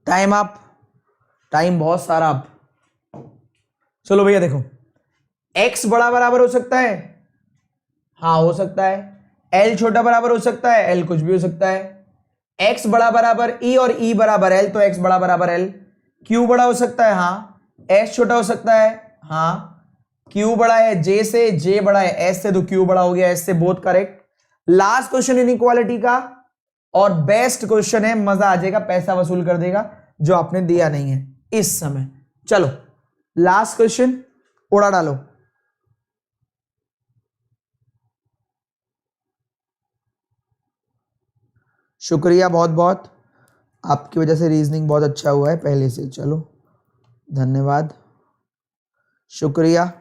टाइम अप, टाइम बहुत सारा अप। चलो भैया देखो, x बड़ा बराबर हो सकता है? हाँ हो सकता है। l छोटा बराबर हो सकता है? l कुछ भी हो सकता है। x बड़ा बराबर e और e बराबर l, तो x बड़ा बराबर l। q बड़ा हो सकता है? हाँ। s छोटा हो सकता है? हाँ। q बड़ा है j से, j बड़ा है s से, तो q बड़ा हो गया s से, both correct. Last question inequality का, और बेस्ट क्वेश्चन है, मजा आ जाएगा, पैसा वसूल कर देगा, जो आपने दिया नहीं है इस समय। चलो लास्ट क्वेश्चन, उड़ा डालो। शुक्रिया बहुत बहुत, आपकी वजह से रीजनिंग बहुत अच्छा हुआ है पहले से। चलो धन्यवाद, शुक्रिया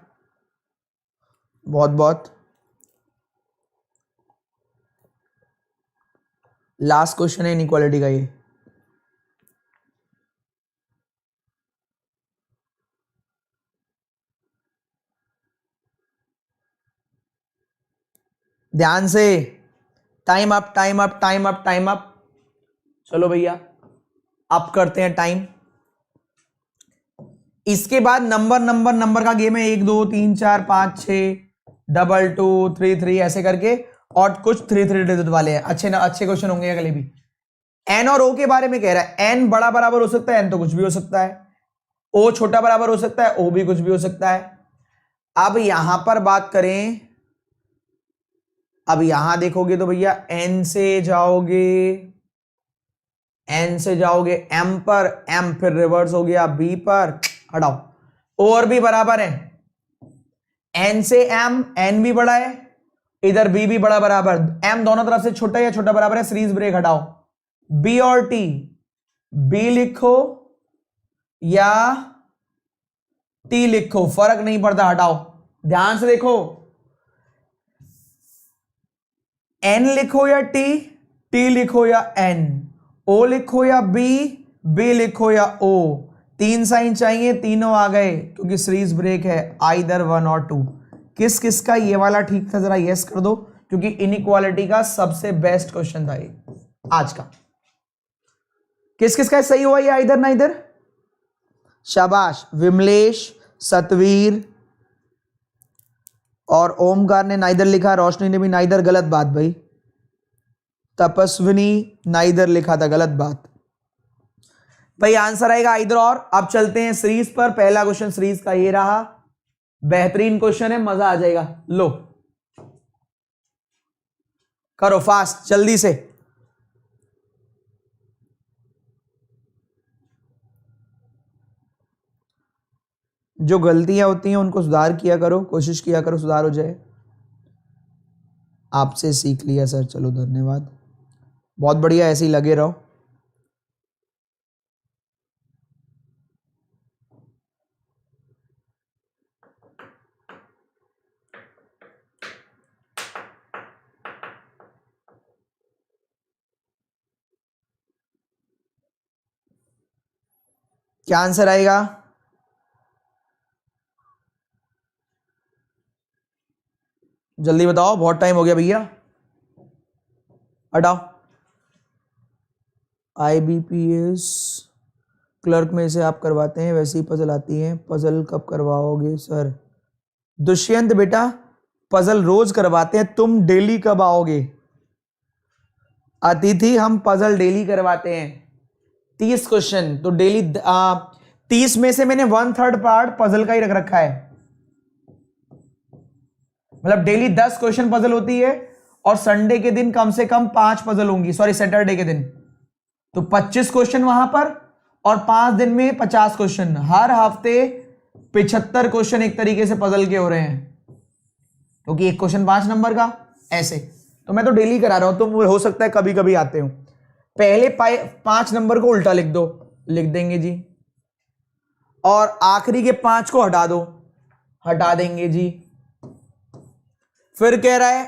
बहुत बहुत। लास्ट क्वेश्चन है इनइक्वालिटी का ये। ध्यान से, time up time up time up time up. चलो भैया अप करते हैं टाइम। इसके बाद नंबर नंबर नंबर का गेम है, 1 2 3 4 5 6 2 2 3 3 ऐसे करके, और कुछ 3 3 डिजिट वाले हैं। अच्छे क्वेश्चन होंगे अगले भी। एन और ओ के बारे में कह रहा है, एन बड़ा बराबर हो सकता है, एन तो कुछ भी हो सकता है, ओ छोटा बराबर हो सकता है, ओ भी कुछ भी हो सकता है। अब यहां पर बात करें, अब यहां देखोगे तो भैया एन से जाओगे एम पर, एम फिर रिवर्स हो गया बी पर, हटाओ, और भी बराबर है, एन से एम, एन भी बड़ा है, इधर बी भी बड़ा बराबर, एम दोनों तरफ से छोटा या छोटा बराबर है, सीरीज ब्रेक हटाओ, बी और टी, बी लिखो या टी लिखो फर्क नहीं पड़ता, हटाओ। ध्यान से देखो, एन लिखो या टी लिखो या एन, ओ लिखो या बी लिखो या ओ, 3 साइन चाहिए, तीनों आ गए क्योंकि सीरीज ब्रेक है, आइदर 1 और 2। किस किस का ये वाला ठीक था, जरा यस कर दो, क्योंकि इनइक्वालिटी का सबसे बेस्ट क्वेश्चन था ये आज का। किस किस का सही हुआ ये, आइदर ना इधर, शाबाश, विमलेश, सतवीर और ओमकार ने नाइदर लिखा, रोशनी ने भी नाइदर, गलत बात भाई, तपस्विनी नाइदर लिखा था, गलत बात भाई, आंसर आएगा आइदर और। अब चलते हैं सीरीज पर, पहला क्वेश्चन सीरीज का ये रहा, बेहतरीन क्वेश्चन है, मजा आ जाएगा, लो करो फास्ट जल्दी से। जो गलतियां होती हैं उनको सुधार किया करो, कोशिश किया करो सुधार हो जाए। आपसे सीख लिया सर, चलो धन्यवाद, बहुत बढ़िया, ऐसे ही लगे रहो। क्या आंसर आएगा, जल्दी बताओ, बहुत टाइम हो गया भैया, हटाओ। IBPS क्लर्क में से आप करवाते हैं, वैसे ही पजल आती है, पजल कब करवाओगे सर? दुष्यंत बेटा पजल रोज करवाते हैं, तुम डेली कब आओगे? अतिथि हम पजल डेली करवाते हैं, 30 क्वेश्चन तो डेली, 30 में से मैंने 1/3 पार्ट पजल का ही रख रखा है, मतलब डेली 10 क्वेश्चन पजल होती है, और संडे के दिन कम से कम 5 पजल होंगी, सॉरी सैटरडे के दिन, तो 25 क्वेश्चन वहां पर, और 5 दिन में 50 क्वेश्चन, हर हफ्ते 75 क्वेश्चन एक तरीके से पजल के हो रहे हैं, क्योंकि एक क्वेश्चन 5 नंबर का, ऐसे तो मैं तो डेली करा रहा हूं, तो हो सकता है कभी कभी आते हो। पहले 5 नंबर को उल्टा लिख दो, लिख देंगे जी, और आखिरी के 5 को हटा दो, हटा देंगे जी। फिर कह रहा है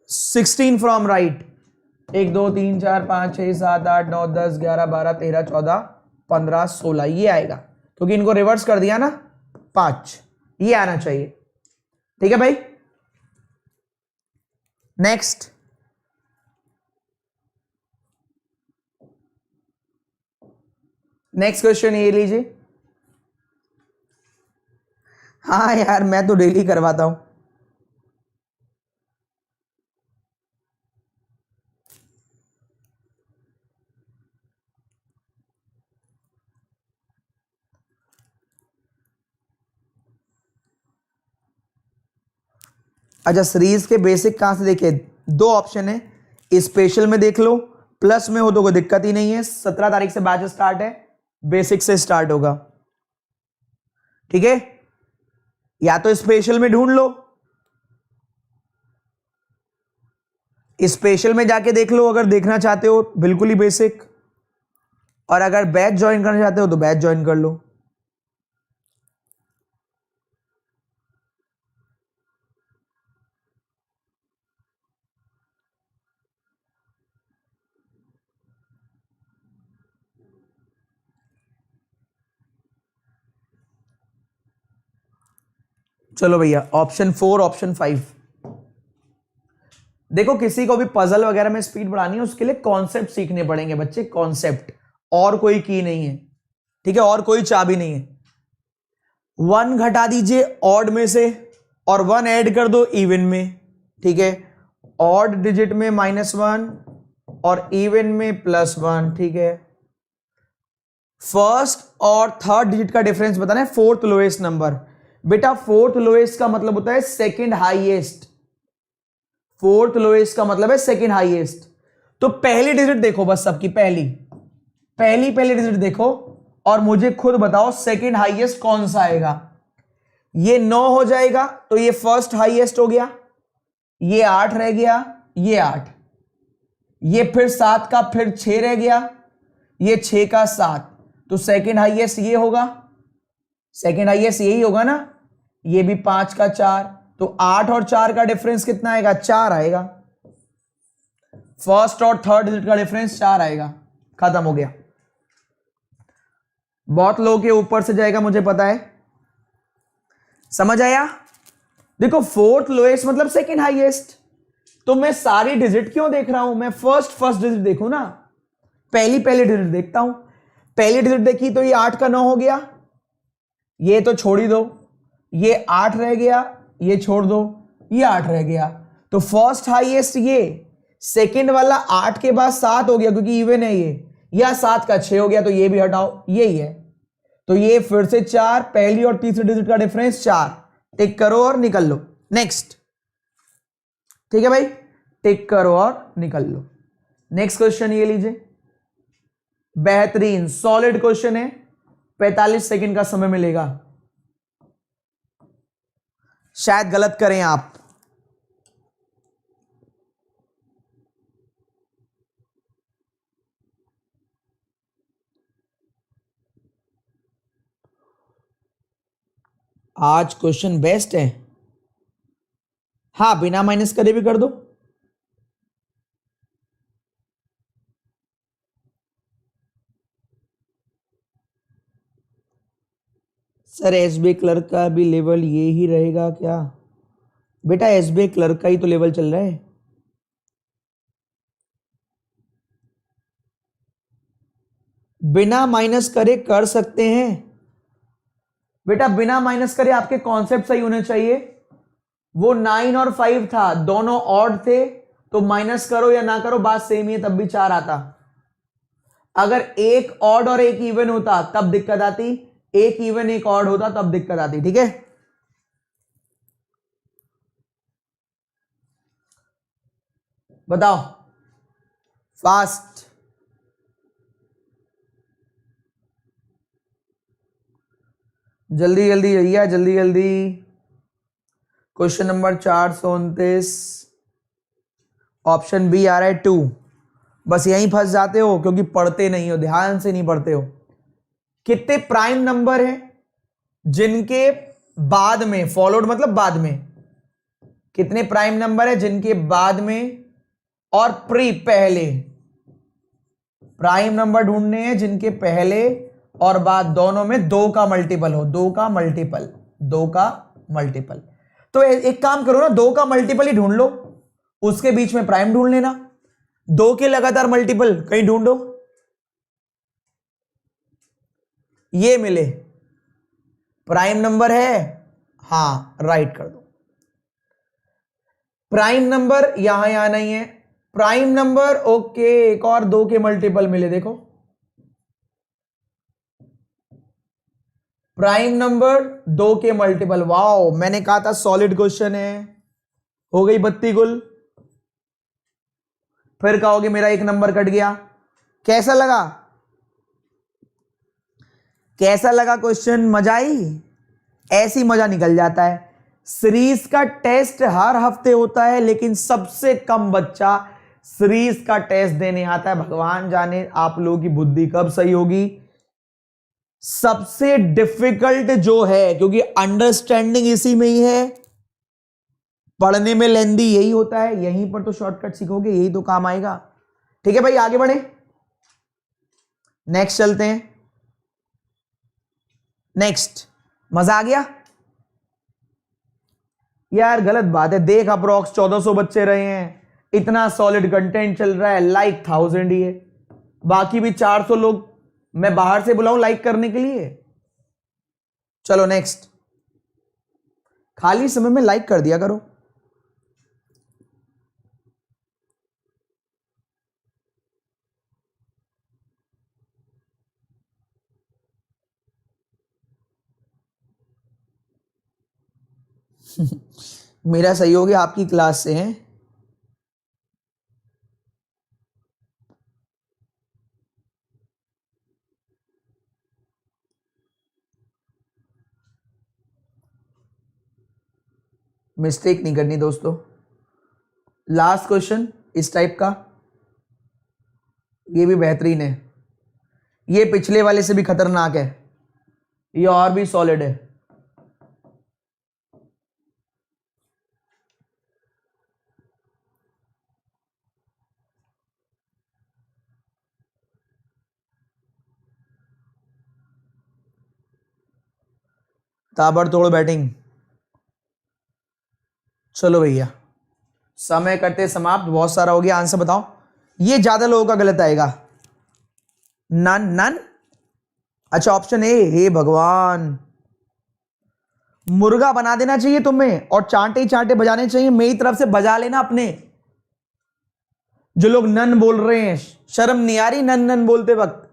16 फ्रॉम राइट, 1 2 3 4 5 6 7 8 9 10 11 12 13 14 15 16 ये आएगा, क्योंकि इनको रिवर्स कर दिया ना, 5 ये आना चाहिए, ठीक है भाई। नेक्स्ट, नेक्स्ट क्वेश्चन ये लीजिए। हाँ यार मैं तो डेली करवाता हूं। अच्छा, सीरीज के बेसिक कहां से देखे, 2 ऑप्शन है, स्पेशल में देख लो, प्लस में हो तो कोई दिक्कत ही नहीं है, 17 तारीख से बैच स्टार्ट है, बेसिक से स्टार्ट होगा, ठीक है, या तो स्पेशल में ढूंढ लो, स्पेशल में जाके देख लो अगर देखना चाहते हो बिल्कुल ही बेसिक, और अगर बैच ज्वाइन करना चाहते हो तो बैच ज्वाइन कर लो। चलो भैया, ऑप्शन 4 ऑप्शन 5, देखो किसी को भी पजल वगैरह में स्पीड बढ़ानी है, उसके लिए कॉन्सेप्ट सीखने पड़ेंगे बच्चे, कॉन्सेप्ट, और कोई की नहीं है, ठीक है, और कोई चाबी नहीं है। 1 घटा दीजिए ऑड में से और 1 ऐड कर दो इवन में, ठीक है। ऑड डिजिट में -1 और इवन में +1, ठीक है। फर्स्ट और थर्ड डिजिट का डिफरेंस बताना है, फोर्थ लोएस्ट नंबर। बेटा फोर्थ लोएस्ट का मतलब होता है सेकंड हाईएस्ट, फोर्थ लोएस्ट का मतलब है सेकंड हाईएस्ट। तो पहली डिजिट देखो, बस सबकी पहली डिजिट देखो और मुझे खुद बताओ सेकंड हाईएस्ट कौन सा आएगा। ये 9 हो जाएगा तो ये फर्स्ट हाईएस्ट हो गया, ये 8 रह गया, ये 8, ये फिर 7 का फिर 6 रह गया, ये 6 का 7, तो सेकंड हाईएस्ट ये होगा, सेकंड हाईएस्ट यही होगा ना। ये भी 5 का 4, तो 8 और 4 का डिफरेंस कितना आएगा, 4 आएगा। फर्स्ट और थर्ड डिजिट का डिफरेंस 4 आएगा, खत्म हो गया। बहुत लोगों के ऊपर से जाएगा मुझे पता है, समझ आया। देखो फोर्थ लोएस्ट मतलब सेकंड हाईएस्ट, तो मैं सारी डिजिट क्यों देख रहा हूं, मैं फर्स्ट डिजिट देखूं ना, पहली डिजिट देखता हूं। पहली डिजिट देखी तो ये 8 का 9 हो गया, ये तो छोड़ ही दो, ये 8 रह गया, ये छोड़ दो, ये 8 रह गया, तो फर्स्ट हाईएस्ट ये, सेकंड वाला 8 के बाद 7 हो गया क्योंकि इवन है ये, या 7 का 6 हो गया, तो ये भी हटाओ, यही है, तो ये फिर से 4, पहली और तीसरी डिजिट का डिफरेंस 4, टिक करो और निकल लो। नेक्स्ट, ठीक है भाई, टिक करो और निकल लो। नेक्स्ट क्वेश्चन ये लीजिए, बेहतरीन सॉलिड क्वेश्चन है, 45 सेकंड का समय मिलेगा, शायद गलत करें आप। आज क्वेश्चन बेस्ट है, हाँ बिना माइनस करे भी कर दो। सर एसबीआई क्लर्क का भी लेवल ये ही रहेगा क्या? बेटा एसबीआई क्लर्क का ही तो लेवल चल रहा है। बिना माइनस करे कर सकते हैं बेटा, बिना माइनस करे आपके कॉन्सेप्ट सही होने चाहिए। वो 9 और 5 था, दोनों ऑड थे, तो माइनस करो या ना करो बात सेम ही है, तब भी 4 आता। अगर एक ऑड और एक इवन होता तब दिक्कत आती, एक इवन एक ऑड होता तब दिक्कत आती, ठीक है। बताओ फास्ट, जल्दी जल्दी भैया जल्दी जल्दी। क्वेश्चन नंबर 429, ऑप्शन बी आ रहा है 2। बस यहीं फंस जाते हो क्योंकि पढ़ते नहीं हो, ध्यान से नहीं पढ़ते हो। कितने प्राइम नंबर हैं जिनके बाद में, फॉलोड मतलब बाद में, कितने प्राइम नंबर है जिनके बाद में और प्री पहले, प्राइम नंबर ढूंढने हैं जिनके पहले और बाद दोनों में 2 का मल्टीपल हो, 2 का मल्टीपल, 2 का मल्टीपल। तो एक काम करो ना, 2 का मल्टीपल ही ढूंढ लो, उसके बीच में प्राइम ढूंढ लेना, 2 के लगातार मल्टीपल कहीं ढूंढो, ये मिले, प्राइम नंबर है, हाँ राइट कर दो। प्राइम नंबर यहां नहीं है, प्राइम नंबर ओके, एक और 2 के मल्टीपल मिले, देखो प्राइम नंबर 2 के मल्टीपल। वाओ, मैंने कहा था सॉलिड क्वेश्चन है, हो गई बत्ती गुल। फिर कहोगे मेरा 1 नंबर कट गया। कैसा लगा, कैसा लगा क्वेश्चन, मजा आई? ऐसी मजा निकल जाता है। सीरीज का टेस्ट हर हफ्ते होता है, लेकिन सबसे कम बच्चा सीरीज का टेस्ट देने आता है। भगवान जाने आप लोगों की बुद्धि कब सही होगी। सबसे डिफिकल्ट जो है, क्योंकि अंडरस्टैंडिंग इसी में ही है, पढ़ने में लेंदी यही होता है, यहीं पर तो शॉर्टकट सीखोगे, यही तो काम आएगा। ठीक है भाई, आगे बढ़े, नेक्स्ट चलते हैं। नेक्स्ट, मजा आ गया यार? गलत बात है, देख अप्रोक्स 1400 बच्चे रहे हैं, इतना सॉलिड कंटेंट चल रहा है, लाइक 1000 ही है, बाकी भी 400 लोग मैं बाहर से बुलाऊं लाइक करने के लिए? चलो नेक्स्ट। खाली समय में लाइक कर दिया करो। मेरा सहयोगी आपकी क्लास से है। मिस्टेक नहीं करनी दोस्तों। लास्ट क्वेश्चन इस टाइप का, ये भी बेहतरीन है, ये पिछले वाले से भी खतरनाक है, ये और भी सॉलिड है। ताबड़तोड़ बैटिंग। चलो भैया, समय करते समाप्त, बहुत सारा हो गया। आंसर बताओ। ये ज्यादा लोगों का गलत आएगा। None none. अच्छा ऑप्शन ए, हे भगवान। मुर्गा बना देना चाहिए तुम्हें और चांटे ही चांटे बजाने चाहिए। मेरी तरफ से बजा लेना अपने। जो लोग नन बोल रहे हैं, शर्म नहीं आ रही नन नन बोलते वक्त?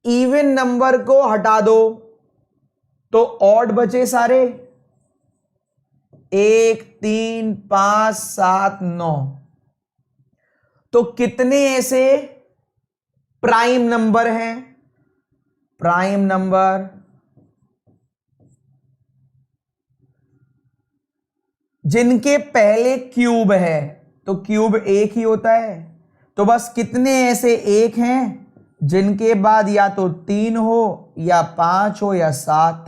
इवन नंबर को हटा दो तो ऑड बचे सारे। 1 3 5 7 9। तो कितने ऐसे प्राइम नंबर हैं? प्राइम नंबर जिनके पहले क्यूब है, तो क्यूब एक ही होता है। तो बस कितने ऐसे एक हैं जिनके बाद या तो 3 हो या 5 हो या 7?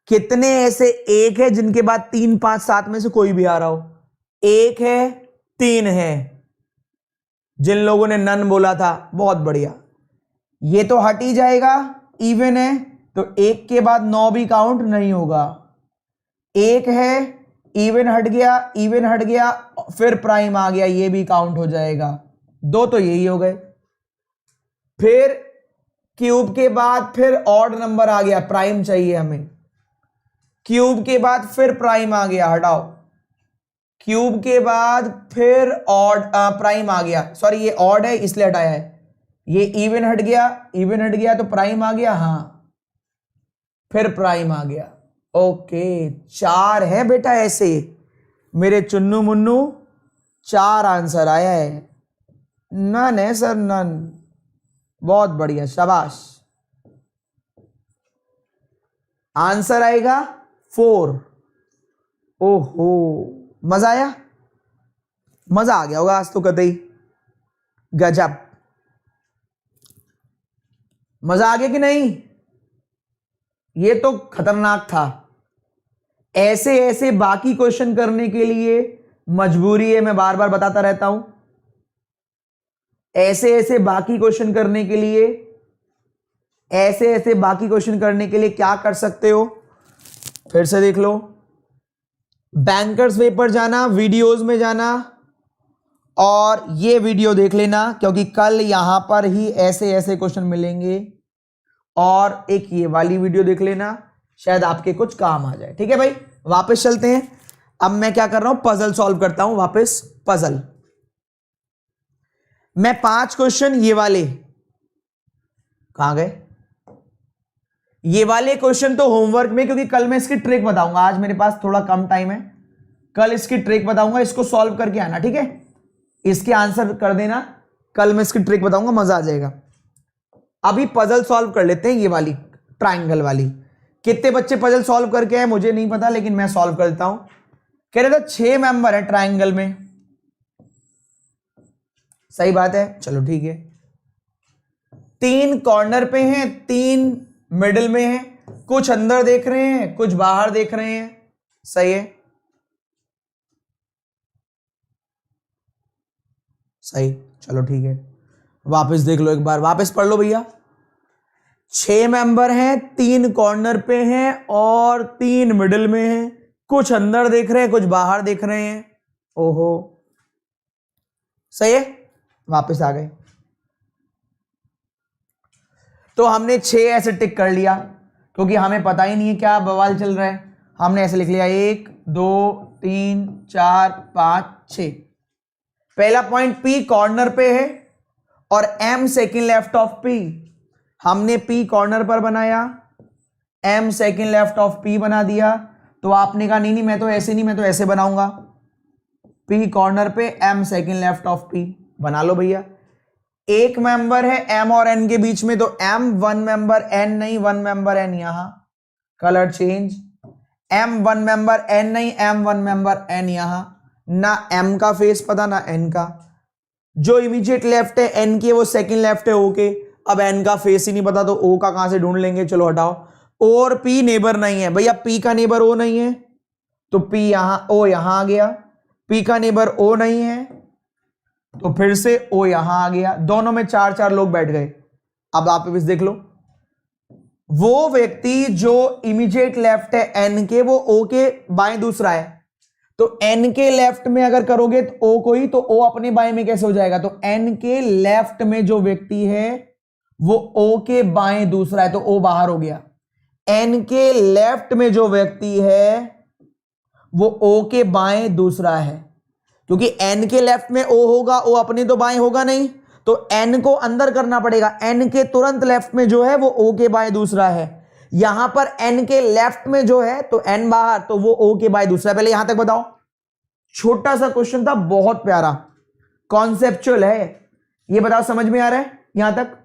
कितने ऐसे एक है जिनके बाद 3 5 7 में से कोई भी आ रहा हो? 1 है, 3 है। जिन लोगों ने नन बोला था बहुत बढ़िया। ये तो हट ही जाएगा, इवन है तो 1 के बाद 9 भी काउंट नहीं होगा। 1 है, इवन हट गया, इवन हट गया, फिर प्राइम आ गया, ये भी काउंट हो जाएगा। 2 तो यही हो गए। फिर क्यूब के बाद फिर ऑड नंबर आ गया, प्राइम चाहिए हमें। क्यूब के बाद फिर प्राइम आ गया, हटाओ। क्यूब के बाद फिर ऑड प्राइम आ गया, सॉरी ये ऑड है इसलिए हटाया है। ये इवन हट गया, इवन हट गया तो प्राइम आ गया, हां फिर प्राइम आ गया। ओके, 4 है बेटा ऐसे मेरे चुन्नू मुन्नू, 4 आंसर आया है। नन है सर, नन। बहुत बढ़िया, शाबाश। आंसर आएगा 4। ओहो, मजा आया? मजा आ गया होगा आज तो कतई। गजब, मजा आ गया कि नहीं? ये तो खतरनाक था। ऐसे ऐसे बाकी क्वेश्चन करने के लिए मजबूरी है, मैं बार बार बताता रहता हूं। ऐसे ऐसे बाकी क्वेश्चन करने के लिए, ऐसे ऐसे बाकी क्वेश्चन करने के लिए क्या कर सकते हो? फिर से देख लो, बैंकर्स वे पर जाना, वीडियोस में जाना और ये वीडियो देख लेना, क्योंकि कल यहां पर ही ऐसे ऐसे क्वेश्चन मिलेंगे। और एक ये वाली वीडियो देख लेना, शायद आपके कुछ काम आ जाए। ठीक है भाई, वापस चलते हैं। अब मैं क्या कर रहा हूं, पजल सॉल्व करता हूं। वापस पजल, मैं 5 क्वेश्चन ये वाले, कहां गए ये वाले क्वेश्चन तो होमवर्क में, क्योंकि कल मैं इसकी ट्रिक बताऊंगा। आज मेरे पास थोड़ा कम टाइम है, कल इसकी ट्रिक बताऊंगा, इसको सॉल्व करके आना। ठीक है, इसके आंसर कर देना, कल मैं इसकी ट्रिक बताऊंगा, मजा आ जाएगा। अभी पजल सॉल्व कर लेते हैं, ये वाली ट्राइंगल वाली। कितने बच्चे पजल सॉल्व करके आए मुझे नहीं पता, लेकिन मैं सॉल्व कर देता हूं। कह रहे थे 6 मेंबर है ट्राइंगल में, सही बात है, चलो ठीक है। 3 कॉर्नर पे हैं, 3 मिडिल में हैं, कुछ अंदर देख रहे हैं, कुछ बाहर देख रहे हैं, सही है, सही, चलो ठीक है। वापस देख लो एक बार, वापस पढ़ लो भैया। 6 मेंबर हैं, 3 कॉर्नर पे हैं और 3 मिडिल में हैं, कुछ अंदर देख रहे हैं, कुछ बाहर देख रहे हैं। ओहो, सही है, वापस आ गए। तो हमने 6 ऐसे टिक कर लिया, क्योंकि हमें पता ही नहीं है क्या बवाल चल रहा है। हमने ऐसे लिख लिया 1 2 3 4 5 6। पहला पॉइंट P कॉर्नर पे है और M second left of P। हमने P कॉर्नर पर बनाया, M second left of P बना दिया। तो आपने कहा नहीं मैं तो ऐसे नहीं, मैं तो ऐसे बनाऊंगा। P कॉर्नर पे, M second left of P। बना लो भैया। एक मेंबर है M और N के बीच में, तो M वन मेंबर, N नहीं, वन मेंबर N। यहां colour change. M one member, N नहीं, M वन मेंबर N। यहां ना M का फेस पता ना N का। जो इमीडिएट लेफ्ट है N की, वो सेकंड लेफ्ट है O के। अब N का फेस ही नहीं पता, तो O का कहां से ढूंढ लेंगे? चलो हटाओ। और P नेबर नहीं है भैया, P का नेबर O नहीं है, तो P यहां, O यहां आ गया। P का नेबर O नहीं है, तो फिर से O यहां आ गया। दोनों में 4-4 लोग बैठ गए। अब आप इस देख लो, वो व्यक्ति जो इमीडिएट लेफ्ट है N के, वो O के बाएं दूसरा है। तो N के लेफ्ट में अगर करोगे तो O को ही, तो O अपने बाएं में कैसे हो जाएगा? तो N के लेफ्ट में जो व्यक्ति है वो O के बाएं दूसरा है, तो O बाहर हो गया। N के लेफ्ट में जो व्यक्ति है वो O के बाएं दूसरा है, क्योंकि N के लेफ्ट में O होगा, O अपने तो बाएं होगा नहीं, तो N को अंदर करना पड़ेगा। N के तुरंत लेफ्ट में जो है वो O के बाएं दूसरा है। यहां पर N के लेफ्ट में जो है तो N बाहर, तो वो O के बाएं दूसरा है। पहले यहां तक बताओ। छोटा सा क्वेश्चन था, बहुत प्यारा, कॉन्सेप्चुअल है। ये बताओ समझ में आ रहा है यहां तक?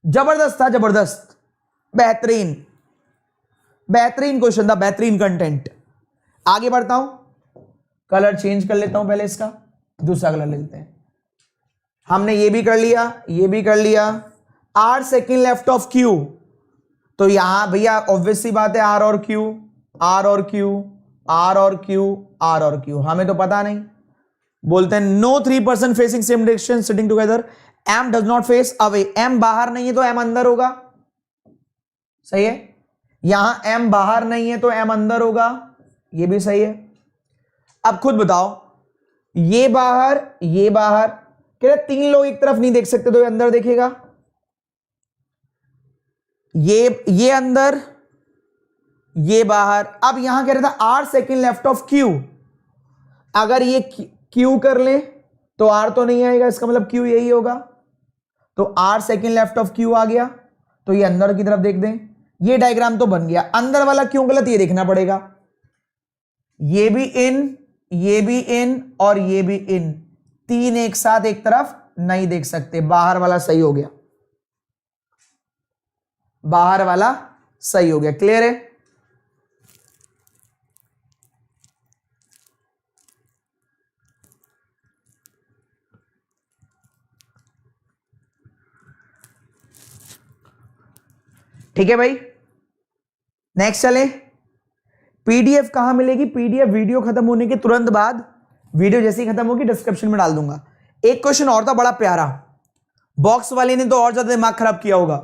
जबरदस्त था, जबरदस्त, बेहतरीन बेहतरीन क्वेश्चन था, बेहतरीन कंटेंट। आगे बढ़ता हूं, कलर चेंज कर लेता हूं। पहले इसका दूसरा कलर ले लेते हैं। हमने ये भी कर लिया, ये भी कर लिया। R second left of Q, तो यहां भैया ऑब्वियस सी बात है R और Q, R और Q, R और Q, R और Q। हमें तो पता नहीं, बोलते हैं no 3 person facing same direction sitting together, M does not face away. M बाहर नहीं है तो M अंदर होगा, सही है। यहां M बाहर नहीं है तो M अंदर होगा, ये भी सही है। अब खुद बताओ, ये बाहर, ये बाहर, कह रहे 3 लोग एक तरफ नहीं देख सकते, तो ये अंदर देखेगा। ये अंदर, ये बाहर। अब यहां कह रहा था R second left of Q, अगर ये Q कर ले तो R तो नहीं आएगा, इसका मतलब Q यही होगा। तो R second left of Q आ गया, तो ये अंदर की तरफ देख दें। ये डायग्राम तो बन गया। अंदर वाला क्यों गलत, ये देखना पड़ेगा। ये भी इन, ये भी इन और ये भी इन, 3 एक साथ एक तरफ नहीं देख सकते। बाहर वाला सही हो गया, बाहर वाला सही हो गया। क्लियर है? ठीक है भाई, नेक्स्ट चले। पीडीएफ कहां मिलेगी? पीडीएफ वीडियो खत्म होने के तुरंत बाद, वीडियो जैसे ही खत्म होगी डिस्क्रिप्शन में डाल दूंगा। एक क्वेश्चन और था बड़ा प्यारा, बॉक्स वाले ने तो और ज्यादा दिमाग खराब किया होगा।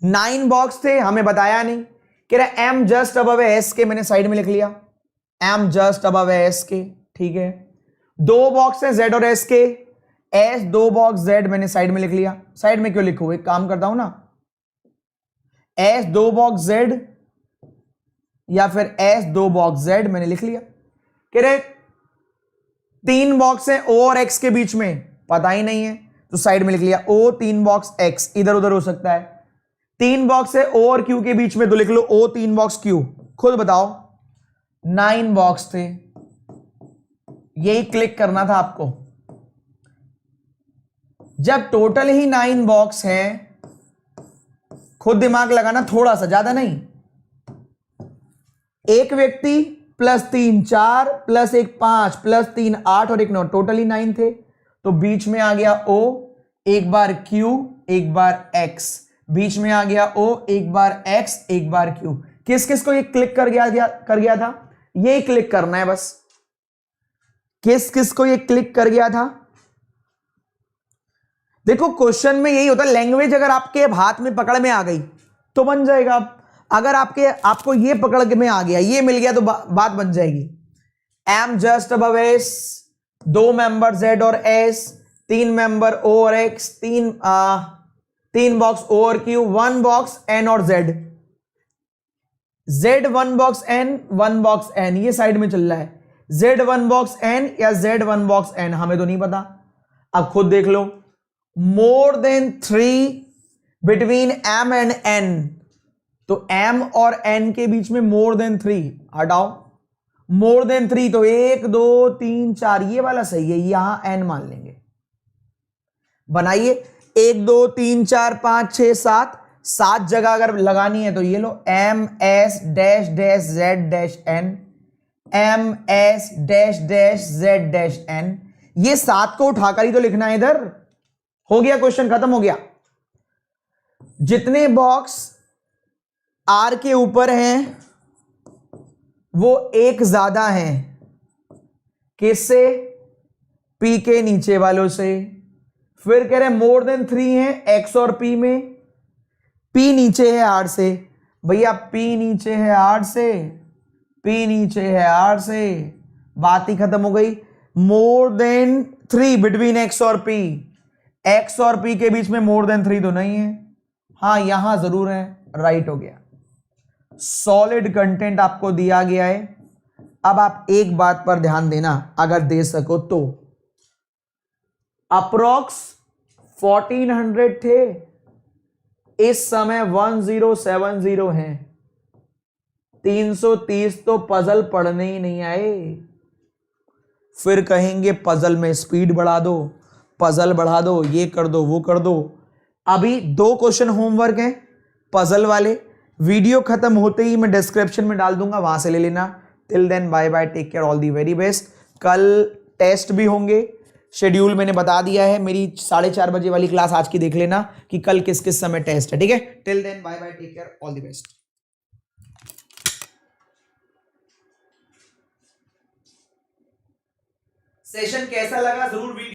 9 बॉक्स थे, हमें बताया नहीं। कह रहा एम जस्ट अबव एस के, मैंने साइड में लिख लिया एम जस्ट अबव एस के, ठीक है। 2 बॉक्स हैं जेड और एस के, एस 2 बॉक्स जेड मैंने साइड में लिख लिया। साइड में क्यों लिखूं, एक काम करता हूं ना, एस 2 बॉक्स जेड या फिर एस 2 बॉक्स जेड मैंने लिख लिया। कह रहे 3 बॉक्स है ओ और एक्स के बीच में, पता ही नहीं है तो साइड में लिख लिया ओ 3 बॉक्स एक्स, इधर उधर हो सकता है। 3 बॉक्स है ओ और क्यू के बीच में, तो लिख लो ओ 3 बॉक्स क्यू। खुद बताओ, 9 बॉक्स थे, यही क्लिक करना था आपको। जब टोटल ही 9 बॉक्स है, खुद दिमाग लगाना थोड़ा सा, ज्यादा नहीं। एक व्यक्ति +3 4 +1 5 +3 8 और 1 9, टोटली 9 थे। तो बीच में आ गया O, एक बार Q, एक बार X, बीच में आ गया O, एक बार X, एक बार Q। किस किस को ये क्लिक कर गया था? ये क्लिक करना है बस। किस किस को ये क्लिक कर गया था? देखो क्वेश्चन में यही होता है, लैंग्वेज अगर आपके हाथ में पकड़ में आ गई तो बन जाएगा। अगर आपको ये पकड़ के में आ गया, ये मिल गया, तो बात बन जाएगी। M just above S, 2 member Z और एस, 3 मेंबर ओ और एक्स, 3 3 बॉक्स ओ और क्यू, 1 बॉक्स एन और Z, Z 1 box N, 1 box N, ये साइड में चल रहा है, जेड 1 बॉक्स एन या जेड 1 बॉक्स एन, हमें तो नहीं पता। अब खुद देख लो, more than 3 between M and N, तो एम और एन के बीच में मोर देन 3 हटाओ, मोर देन 3 तो 1 2 3 4, ये वाला सही है, यहां एन मान लेंगे। बनाइए 1 2 3 4 5 6 7, 7 जगह अगर लगानी है तो ये लो, M S dash dash Z dash N, M S dash dash Z dash N, ये 7 को उठाकर ही तो लिखना है इधर। हो गया, क्वेश्चन खत्म हो गया। जितने बॉक्स आर के ऊपर हैं वो एक ज्यादा हैं, किससे? पी के नीचे वालों से। फिर कह रहे मोर देन 3 है एक्स और पी में, पी नीचे है आर से, भैया पी नीचे है आर से, पी नीचे है आर से, बात ही खत्म हो गई। मोर देन 3 बिटवीन एक्स और पी, एक्स और पी के बीच में मोर देन 3 तो नहीं है, हाँ यहां जरूर है, राइट हो गया। सॉलिड कंटेंट आपको दिया गया है। अब आप एक बात पर ध्यान देना, अगर दे सको तो, अप्रोक्स 1400 थे, इस समय 1070 हैं, 330 तो पजल पढ़ने ही नहीं आए। फिर कहेंगे पजल में स्पीड बढ़ा दो, पजल बढ़ा दो, ये कर दो वो कर दो। अभी 2 क्वेश्चन होमवर्क हैं पजल वाले, वीडियो खत्म होते ही मैं डिस्क्रिप्शन में डाल दूंगा, वहां से ले लेना। Till then bye bye, take care, all the very best. कल टेस्ट भी होंगे, शेड्यूल मैंने बता दिया है, मेरी 4:30 बजे वाली क्लास आज की देख लेना कि कल किस किस समय टेस्ट है, ठीक है। Till then bye bye, take care, all the best. Session कैसा लगा जरूर